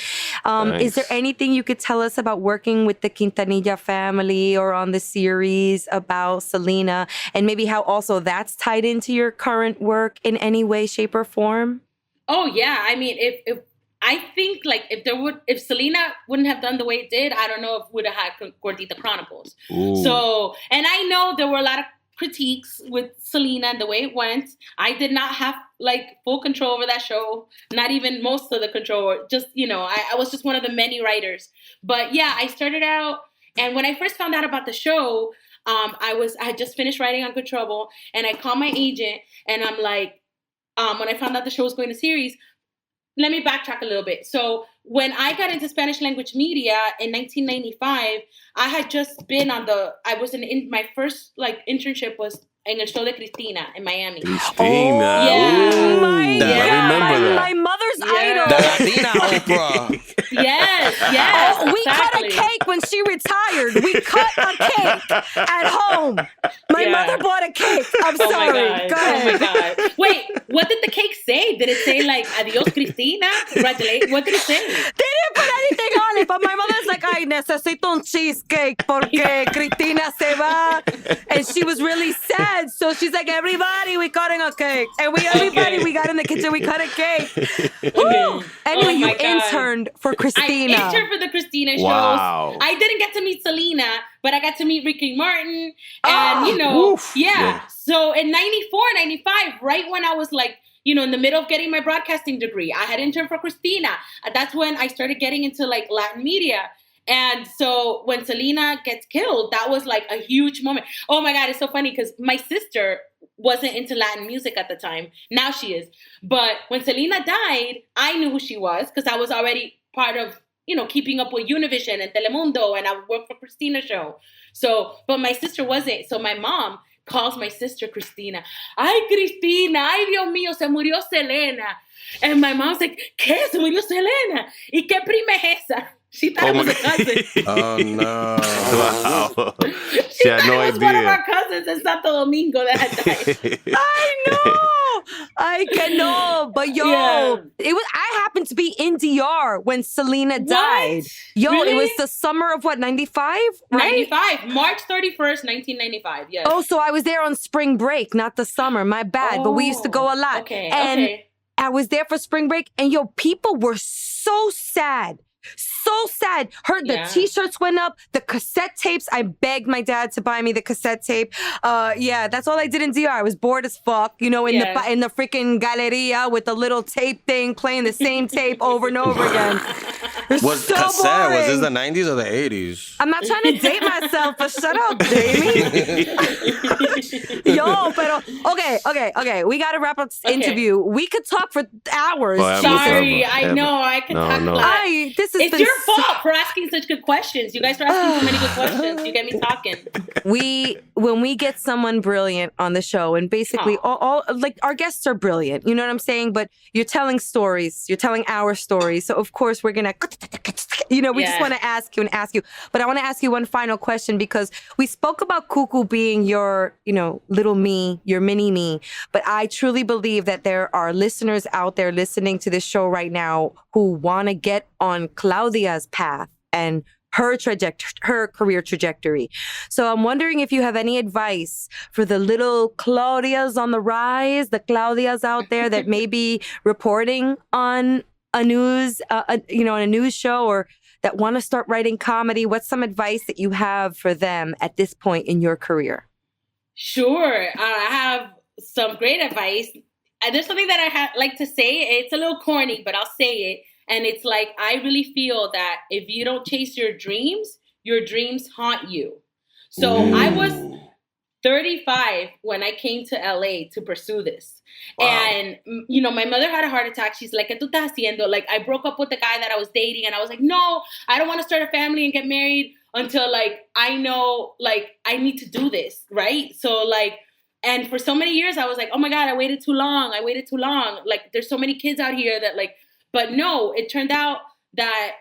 [SPEAKER 6] Is there anything you could tell us about working with the Quintanilla family or on the series about Selena, and maybe how also that's tied into your current work in any way, shape, or form?
[SPEAKER 7] Oh yeah, I mean, if I think like if Selena wouldn't have done the way it did, I don't know if we'd have had Gordita Chronicles.
[SPEAKER 2] Ooh.
[SPEAKER 7] So, and I know there were a lot of critiques with Selena and the way it went. I did not have like full control over that show, not even most of the control. Just, I was just one of the many writers. But yeah, I started out, and when I first found out about the show, I had just finished writing on Good Trouble, and I called my agent, and I'm like, when I found out the show was going to series, let me backtrack a little bit. So when I got into Spanish language media in 1995, I had just been my first like internship was in el show de Cristina in Miami.
[SPEAKER 2] Cristina.
[SPEAKER 7] Yeah.
[SPEAKER 2] Ooh,
[SPEAKER 6] My
[SPEAKER 2] I remember that.
[SPEAKER 6] my mother's idol.
[SPEAKER 5] The Latina Oprah.
[SPEAKER 7] Yes.
[SPEAKER 6] We cut a cake when she retired. We cut a cake at home. My mother bought a cake. I'm sorry. Go ahead.
[SPEAKER 7] Oh my God. Wait, what did the cake say? Did it say like adios Cristina? Congratulations. What did it say?
[SPEAKER 6] They didn't put anything on it, but my mother's like, ay, necesito un cheesecake porque Cristina se va. And she was really sad. So she's like, everybody, we cutting a cake. And we got in the kitchen, we cut a cake. Woo! Anyway, you interned for Cristina.
[SPEAKER 7] I interned for the Christina shows.
[SPEAKER 2] Wow.
[SPEAKER 7] I didn't get to meet Selena, but I got to meet Ricky Martin. And, So in 94, 95, right when I was like, in the middle of getting my broadcasting degree, I had interned for Christina. That's when I started getting into like Latin media. And so when Selena gets killed, that was like a huge moment. Oh my God, it's so funny because my sister wasn't into Latin music at the time. Now she is. But when Selena died, I knew who she was because I was already part of, keeping up with Univision and Telemundo, and I worked for Christina show. So, but my sister wasn't. So my mom calls my sister Cristina. Ay, Cristina, ay, Dios mío, se murió Selena. And my mom's like, ¿qué? Se murió Selena. ¿Y qué prima es esa? She thought it was a cousin.
[SPEAKER 5] Oh, no.
[SPEAKER 2] Wow.
[SPEAKER 7] She
[SPEAKER 2] had
[SPEAKER 7] thought
[SPEAKER 2] no
[SPEAKER 7] it was
[SPEAKER 2] idea.
[SPEAKER 7] one of our cousins in Santo Domingo that had died.
[SPEAKER 6] I know. I cannot. But I happened to be in DR when Selena died.
[SPEAKER 7] Really?
[SPEAKER 6] It was the summer of what, 95? Right?
[SPEAKER 7] 95. March 31st, 1995. Yes.
[SPEAKER 6] Oh, so I was there on spring break, not the summer. My bad. But we used to go a lot.
[SPEAKER 7] Okay.
[SPEAKER 6] And I was there for spring break, and people were so sad. So sad. The t-shirts went up, the cassette tapes. I begged my dad to buy me the cassette tape. That's all I did in DR. I was bored as fuck, in the freaking galeria with the little tape thing, playing the same tape over and over again.
[SPEAKER 5] Was
[SPEAKER 6] so
[SPEAKER 5] cassette?
[SPEAKER 6] boring.
[SPEAKER 5] Was this the 90s or the 80s?
[SPEAKER 6] I'm not trying to date myself, but shut up, Jamie. Okay. We got to wrap up this interview. We could talk for hours.
[SPEAKER 7] Sorry, I know. I could talk a lot. It's your fault for asking such good questions. You guys are asking so many good questions. You get me talking.
[SPEAKER 6] When we get someone brilliant on the show, and basically all like our guests are brilliant, you know what I'm saying? But you're telling stories. You're telling our stories. So of course we're gonna, we just want to ask you. But I want to ask you one final question, because we spoke about Cuckoo being your, little me, your mini me. But I truly believe that there are listeners out there listening to this show right now who want to get on Claudia's path and her career trajectory. So I'm wondering if you have any advice for the little Claudias on the rise, the Claudias out there that may be reporting on a news, on a news show, or that want to start writing comedy. What's some advice that you have for them at this point in your career?
[SPEAKER 7] Sure. I have some great advice. There's something that I like to say. It's a little corny, but I'll say it. And it's like, I really feel that if you don't chase your dreams haunt you. So I was 35 when I came to LA to pursue this. Wow. And, my mother had a heart attack. She's like, ¿Qué tú estás haciendo? Like, I broke up with the guy that I was dating. And I was like, no, I don't want to start a family and get married until, like, I know, like, I need to do this, right? So, like, and for so many years, I was like, oh, my God, I waited too long. Like, there's so many kids out here that, like, but no, it turned out that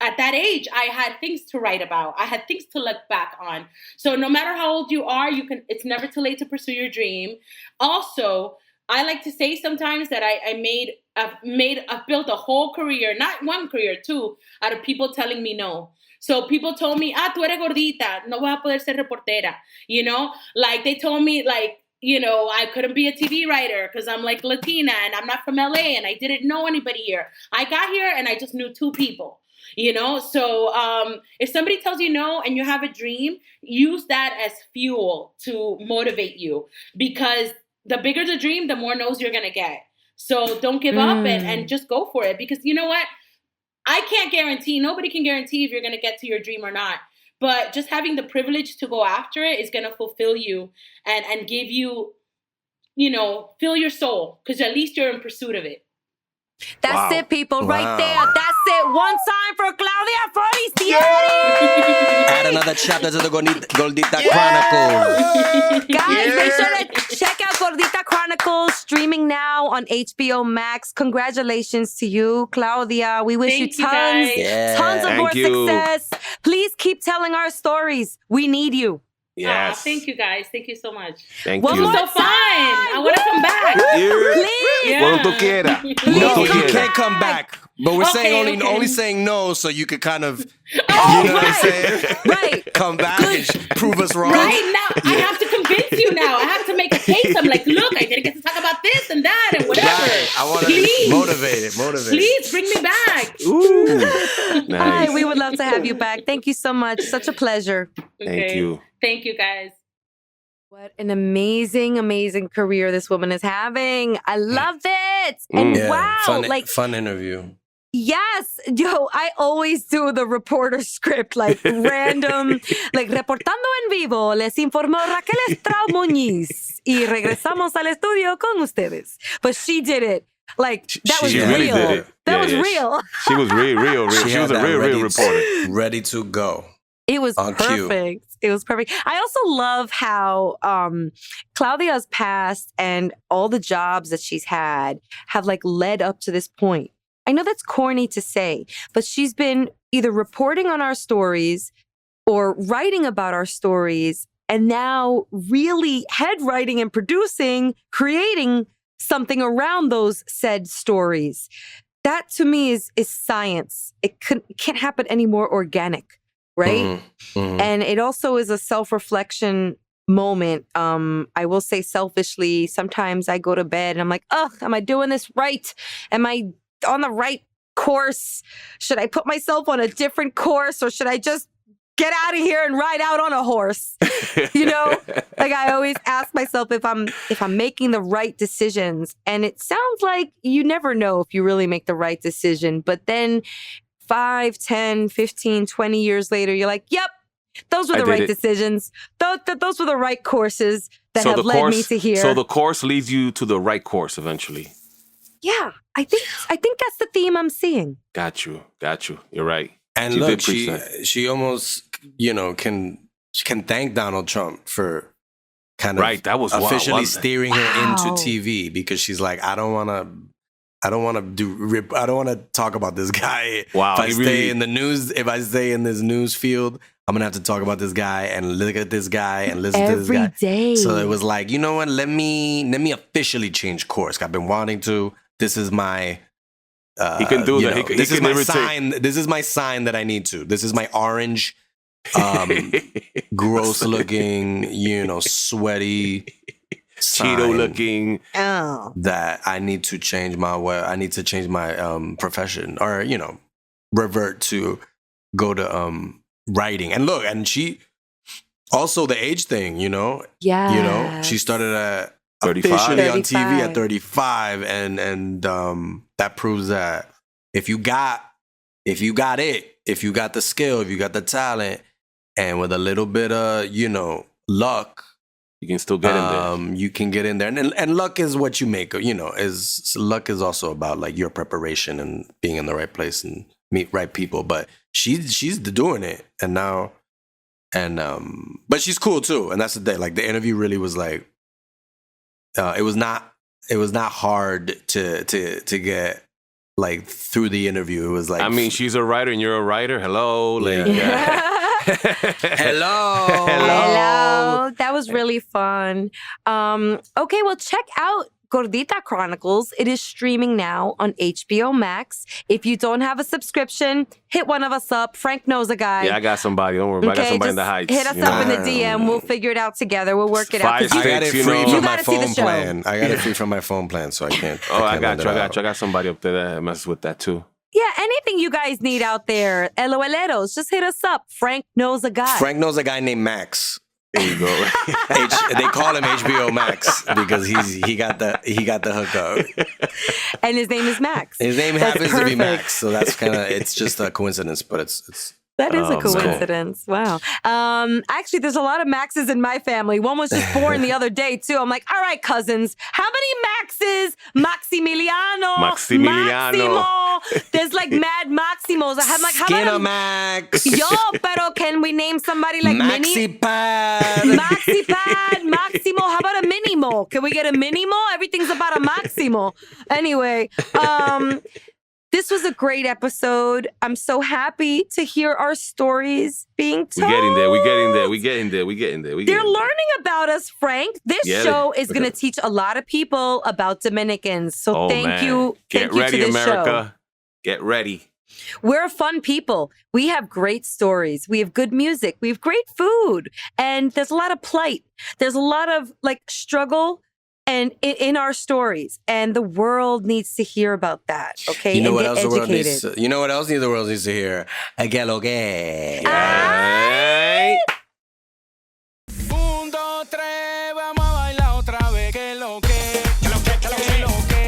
[SPEAKER 7] at that age, I had things to write about. I had things to look back on. So no matter how old you are, it's never too late to pursue your dream. Also, I like to say sometimes that I've built a whole career, not one career, two, out of people telling me no. So people told me, tú eres gordita, no vas a poder ser reportera. You know, like they told me like, you know, I couldn't be a TV writer because I'm like Latina and I'm not from LA and I didn't know anybody here. I got here and I just knew 2 people. You know, so if somebody tells you no and you have a dream, use that as fuel to motivate you, because the bigger the dream, the more no's you're going to get. So don't give up and just go for it, because you know what? I can't guarantee, nobody can guarantee if you're going to get to your dream or not. But just having the privilege to go after it is going to fulfill you and give you, you know, fill your soul, because at least you're in pursuit of it.
[SPEAKER 6] That's it, people, right there. That's it. One time for Claudia Forestieri.
[SPEAKER 5] Add another chapter to the Gordita Chronicles.
[SPEAKER 6] Guys, make sure to check out Gordita Chronicles, streaming now on HBO Max. Congratulations to you, Claudia. We wish you tons of more success. Please keep telling our stories. We need you.
[SPEAKER 2] Yes.
[SPEAKER 7] Thank you, guys. Thank you so much.
[SPEAKER 2] Thank you.
[SPEAKER 7] It was so fun. I want to come back.
[SPEAKER 6] Please.
[SPEAKER 2] Cuando tú quieras.
[SPEAKER 5] No, you can't come back. But we're saying only saying no, so you could kind of, you know what I'm saying?
[SPEAKER 6] Right.
[SPEAKER 5] Come back and prove us wrong.
[SPEAKER 7] Right now, I have to convince you now. I have to make a case. I'm like, look, I didn't get to talk about this and that and whatever.
[SPEAKER 5] Right. I want to motivate it.
[SPEAKER 7] Please bring me back.
[SPEAKER 2] Ooh. Nice.
[SPEAKER 6] Hi, we would love to have you back. Thank you so much. Such a pleasure.
[SPEAKER 2] Thank you.
[SPEAKER 7] Thank you, guys.
[SPEAKER 6] What an amazing, amazing career this woman is having. I love it. And wow,
[SPEAKER 5] fun interview.
[SPEAKER 6] Yes. Yo, I always do the reporter script, like random, like reportando en vivo, les informó Raquel Estrao Muñiz y regresamos al estudio con ustedes. But she did it. Like, that was
[SPEAKER 2] really
[SPEAKER 6] real.
[SPEAKER 2] did it.
[SPEAKER 6] That was real.
[SPEAKER 2] She was real. She was a real reporter.
[SPEAKER 5] Ready to go.
[SPEAKER 6] It was perfect. It was perfect. I also love how Claudia's past and all the jobs that she's had have like led up to this point. I know that's corny to say, but she's been either reporting on our stories or writing about our stories, and now really head writing and producing, creating something around those said stories. That to me is science. It can't happen any more organic, right? And it also is a self-reflection moment. I will say selfishly, sometimes I go to bed and I'm like, am I doing this right? Am I on the right course? Should I put myself on a different course, or should I just get out of here and ride out on a horse? You know, like I always ask myself if I'm making the right decisions. And it sounds like you never know if you really make the right decision. But then 5, 10, 15, 20 years later, you're like, yep, those were the right decisions. Those were the right courses that have led me to here.
[SPEAKER 2] So the course leads you to the right course eventually.
[SPEAKER 6] Yeah, I think that's the theme I'm seeing.
[SPEAKER 2] Got you. You're right.
[SPEAKER 5] And look, she almost, you know, can thank Donald Trump for kind of
[SPEAKER 2] that was
[SPEAKER 5] officially steering her into TV, because she's like, I don't want to talk about this guy.
[SPEAKER 2] Wow,
[SPEAKER 5] if I stay in this news field, I'm gonna have to talk about this guy and look at this guy and listen to this guy
[SPEAKER 6] every day.
[SPEAKER 5] So it was like, you know what? Let me officially change course. I've been wanting to. This is my.
[SPEAKER 2] He can do that.
[SPEAKER 5] This is my sign. This is my sign that I need to. This is my orange, gross looking, sweaty,
[SPEAKER 2] Cheeto looking.
[SPEAKER 5] That I need to change my way. I need to change my profession, or revert to go to writing. And look, and she also the age thing.
[SPEAKER 6] Yeah.
[SPEAKER 5] She started at
[SPEAKER 2] 35.
[SPEAKER 5] officially on TV at 35, and that proves that if you got it, if you got the skill, if you got the talent, and with a little bit of luck,
[SPEAKER 2] you can still get in there.
[SPEAKER 5] You can get in there, and luck is what you make. Luck is also about like your preparation and being in the right place and meet right people. But she's doing it, and now, but she's cool too, and that's the thing. Like the interview really was like. It was not hard to get like through the interview. It was like,
[SPEAKER 2] I mean, she's a writer and you're a writer. Hello, like,
[SPEAKER 5] hello.
[SPEAKER 6] Hello. That was really fun. Okay, well, check out Gordita Chronicles. It is streaming now on HBO Max. If you don't have a subscription, hit one of us up. Frank knows a guy.
[SPEAKER 2] Yeah, I got somebody. Don't worry. I got somebody in the Heights.
[SPEAKER 6] Hit us up in the DM. We'll figure it out together. We'll work it out.
[SPEAKER 5] I got it free from my phone
[SPEAKER 6] show.
[SPEAKER 5] plan. I got it free from my phone plan, so I can't.
[SPEAKER 2] I got you. I got somebody up there that messes with that too.
[SPEAKER 6] Yeah, anything you guys need out there, LOLeros, just hit us up. Frank knows a guy.
[SPEAKER 5] Frank knows a guy named Max.
[SPEAKER 2] There you go.
[SPEAKER 5] They call him HBO Max because he got the hookup.
[SPEAKER 6] And his name is Max.
[SPEAKER 5] His name happens to be Max, so that's it's just a coincidence, but it's.
[SPEAKER 6] That is a coincidence. Cool. Wow. Actually, there's a lot of Maxes in my family. One was just born the other day, too. I'm like, all right, cousins, how many Maxes? Maximiliano. Maximo. There's like mad Maximos. I'm like, how
[SPEAKER 5] Skinner
[SPEAKER 6] about
[SPEAKER 5] Max?
[SPEAKER 6] Yo, pero can we name somebody like
[SPEAKER 5] Maxipad?
[SPEAKER 6] Maxipad, Maximo. How about a Minimo? Can we get a Minimo? Everything's about a Maximo. Anyway, this was a great episode. I'm so happy to hear our stories being told.
[SPEAKER 2] We're getting there.
[SPEAKER 6] They're learning about us, Frank. This show is going to teach a lot of people about Dominicans. So thank you.
[SPEAKER 2] Get ready, to this America. Show. Get ready.
[SPEAKER 6] We're fun people. We have great stories. We have good music. We have great food. And there's a lot of plight. There's a lot of like struggle and in our stories, and the world needs to hear about that. Okay,
[SPEAKER 5] you know
[SPEAKER 6] and
[SPEAKER 5] what
[SPEAKER 6] get
[SPEAKER 5] else
[SPEAKER 6] educated.
[SPEAKER 5] The world needs to, you know what else the world needs to hear? Que lo que.
[SPEAKER 8] Un, dos, tres, vamos a bailar otra vez. Que lo que, que lo que, que lo que, lo que,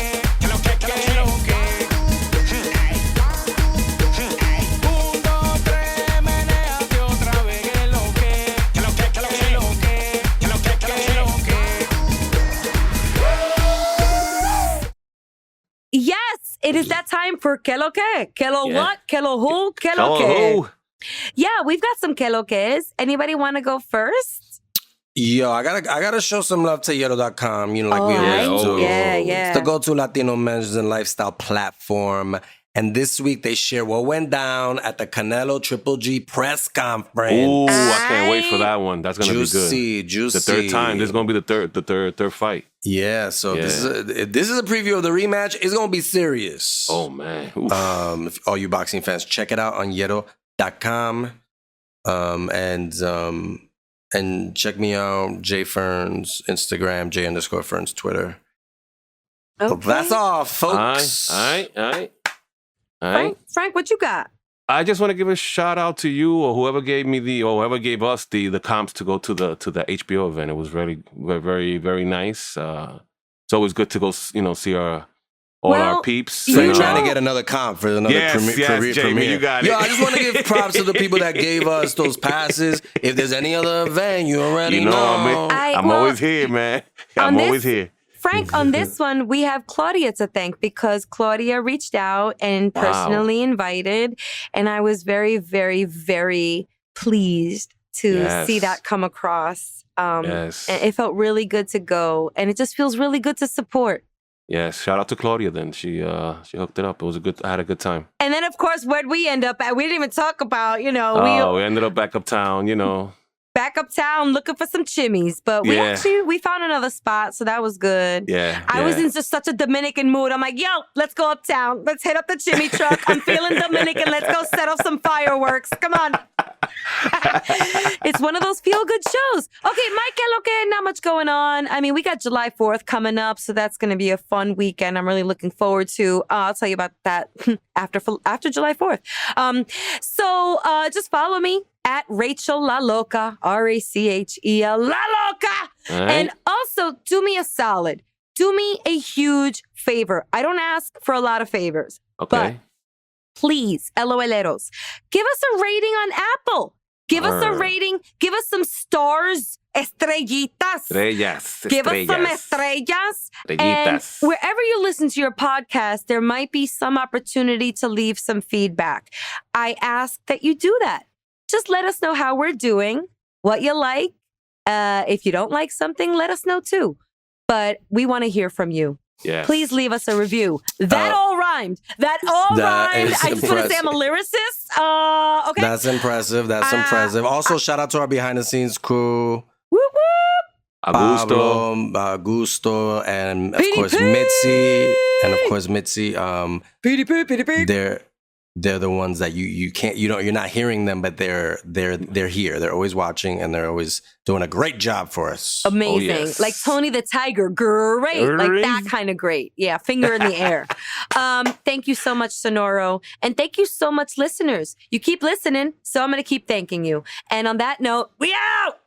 [SPEAKER 8] que lo que, que lo que. Un, dos, tres, menéate otra vez. Que lo que, que lo que, que lo que, lo que, que lo que, que lo que.
[SPEAKER 6] Yes, it is that time for que lo que. Que lo what? Que lo who? Que lo que.
[SPEAKER 2] Hello.
[SPEAKER 6] Yeah, we've got some que lo que's. Anybody want to go first?
[SPEAKER 5] Yo, I gotta show some love to Yero.com. You know, like we always do.
[SPEAKER 6] Yeah.
[SPEAKER 5] It's the go-to Latino men's and lifestyle platform. And this week they share what went down at the Canelo Triple G press conference.
[SPEAKER 2] Ooh, I can't wait for that one. That's gonna be good.
[SPEAKER 5] Juicy.
[SPEAKER 2] The third time. This is gonna be the third fight.
[SPEAKER 5] Yeah. So this is a preview of the rematch. It's gonna be serious.
[SPEAKER 2] Oh man.
[SPEAKER 5] If all you boxing fans, check it out on Yero.com. And check me out, J Ferns, Instagram, J_Ferns, Twitter.
[SPEAKER 6] Okay.
[SPEAKER 5] So that's all, folks.
[SPEAKER 2] All right.
[SPEAKER 6] Frank, what you got?
[SPEAKER 2] I just want to give a shout out to you or whoever gave us the comps to go to the HBO event. It was really very, very nice. It's always good to go, see our peeps.
[SPEAKER 5] So you're trying to get another comp for another
[SPEAKER 2] premiere. You got it.
[SPEAKER 5] Yo, I just want to give props to the people that gave us those passes. If there's any other event, you already know.
[SPEAKER 2] I'm always here, man. I'm always here.
[SPEAKER 6] Frank, on this one, we have Claudia to thank because Claudia reached out and personally invited. And I was very, very, very pleased to see that come across. And it felt really good to go. And it just feels really good to support.
[SPEAKER 2] Yes, shout out to Claudia then. She hooked it up. I had a good time.
[SPEAKER 6] And then, of course, where'd we end up at? We didn't even talk about, we
[SPEAKER 2] ended up back uptown,
[SPEAKER 6] Back uptown looking for some chimneys, but we found another spot, so that was good. I was in just such a Dominican mood. I'm like, yo, let's go uptown. Let's hit up the chimney truck. I'm feeling Dominican. Let's go set off some fireworks. Come on. It's one of those feel-good shows. Okay, Mike, not much going on. I mean, we got July 4th coming up, so that's going to be a fun weekend. I'm really looking forward to. I'll tell you about that after July 4th. So just follow me at Rachel La Loca, RACHEL La Loca. Right. And also, do me a solid. Do me a huge favor. I don't ask for a lot of favors.
[SPEAKER 2] Okay.
[SPEAKER 6] But please, LOLeros, give us a rating on Apple. Give us a rating. Give us some stars. Estrellitas. Give us some estrellas. And wherever you listen to your podcast, there might be some opportunity to leave some feedback. I ask that you do that. Just let us know how we're doing, what you like. If you don't like something, let us know too. But we want to hear from you.
[SPEAKER 2] Yes.
[SPEAKER 6] Please leave us a review. That all rhymed. That all
[SPEAKER 5] that
[SPEAKER 6] rhymed.
[SPEAKER 5] is
[SPEAKER 6] I just want to say I'm a lyricist. Okay.
[SPEAKER 5] That's impressive. That's impressive. Also, shout out to our behind the scenes crew.
[SPEAKER 6] Whoop, whoop.
[SPEAKER 2] Augusto.
[SPEAKER 5] Pablo, Augusto, and of
[SPEAKER 6] PDP.
[SPEAKER 5] course Mitzi. And of course Mitzi.
[SPEAKER 6] PDP.
[SPEAKER 5] They're the ones that you're not hearing them, but they're here. They're always watching and they're always doing a great job for us.
[SPEAKER 6] Amazing.
[SPEAKER 2] Oh, yes.
[SPEAKER 6] Like Tony the Tiger. Great. Like that kind of great. Yeah. Finger in the air. Thank you so much, Sonoro. And thank you so much, listeners. You keep listening, so I'm going to keep thanking you. And on that note, we out.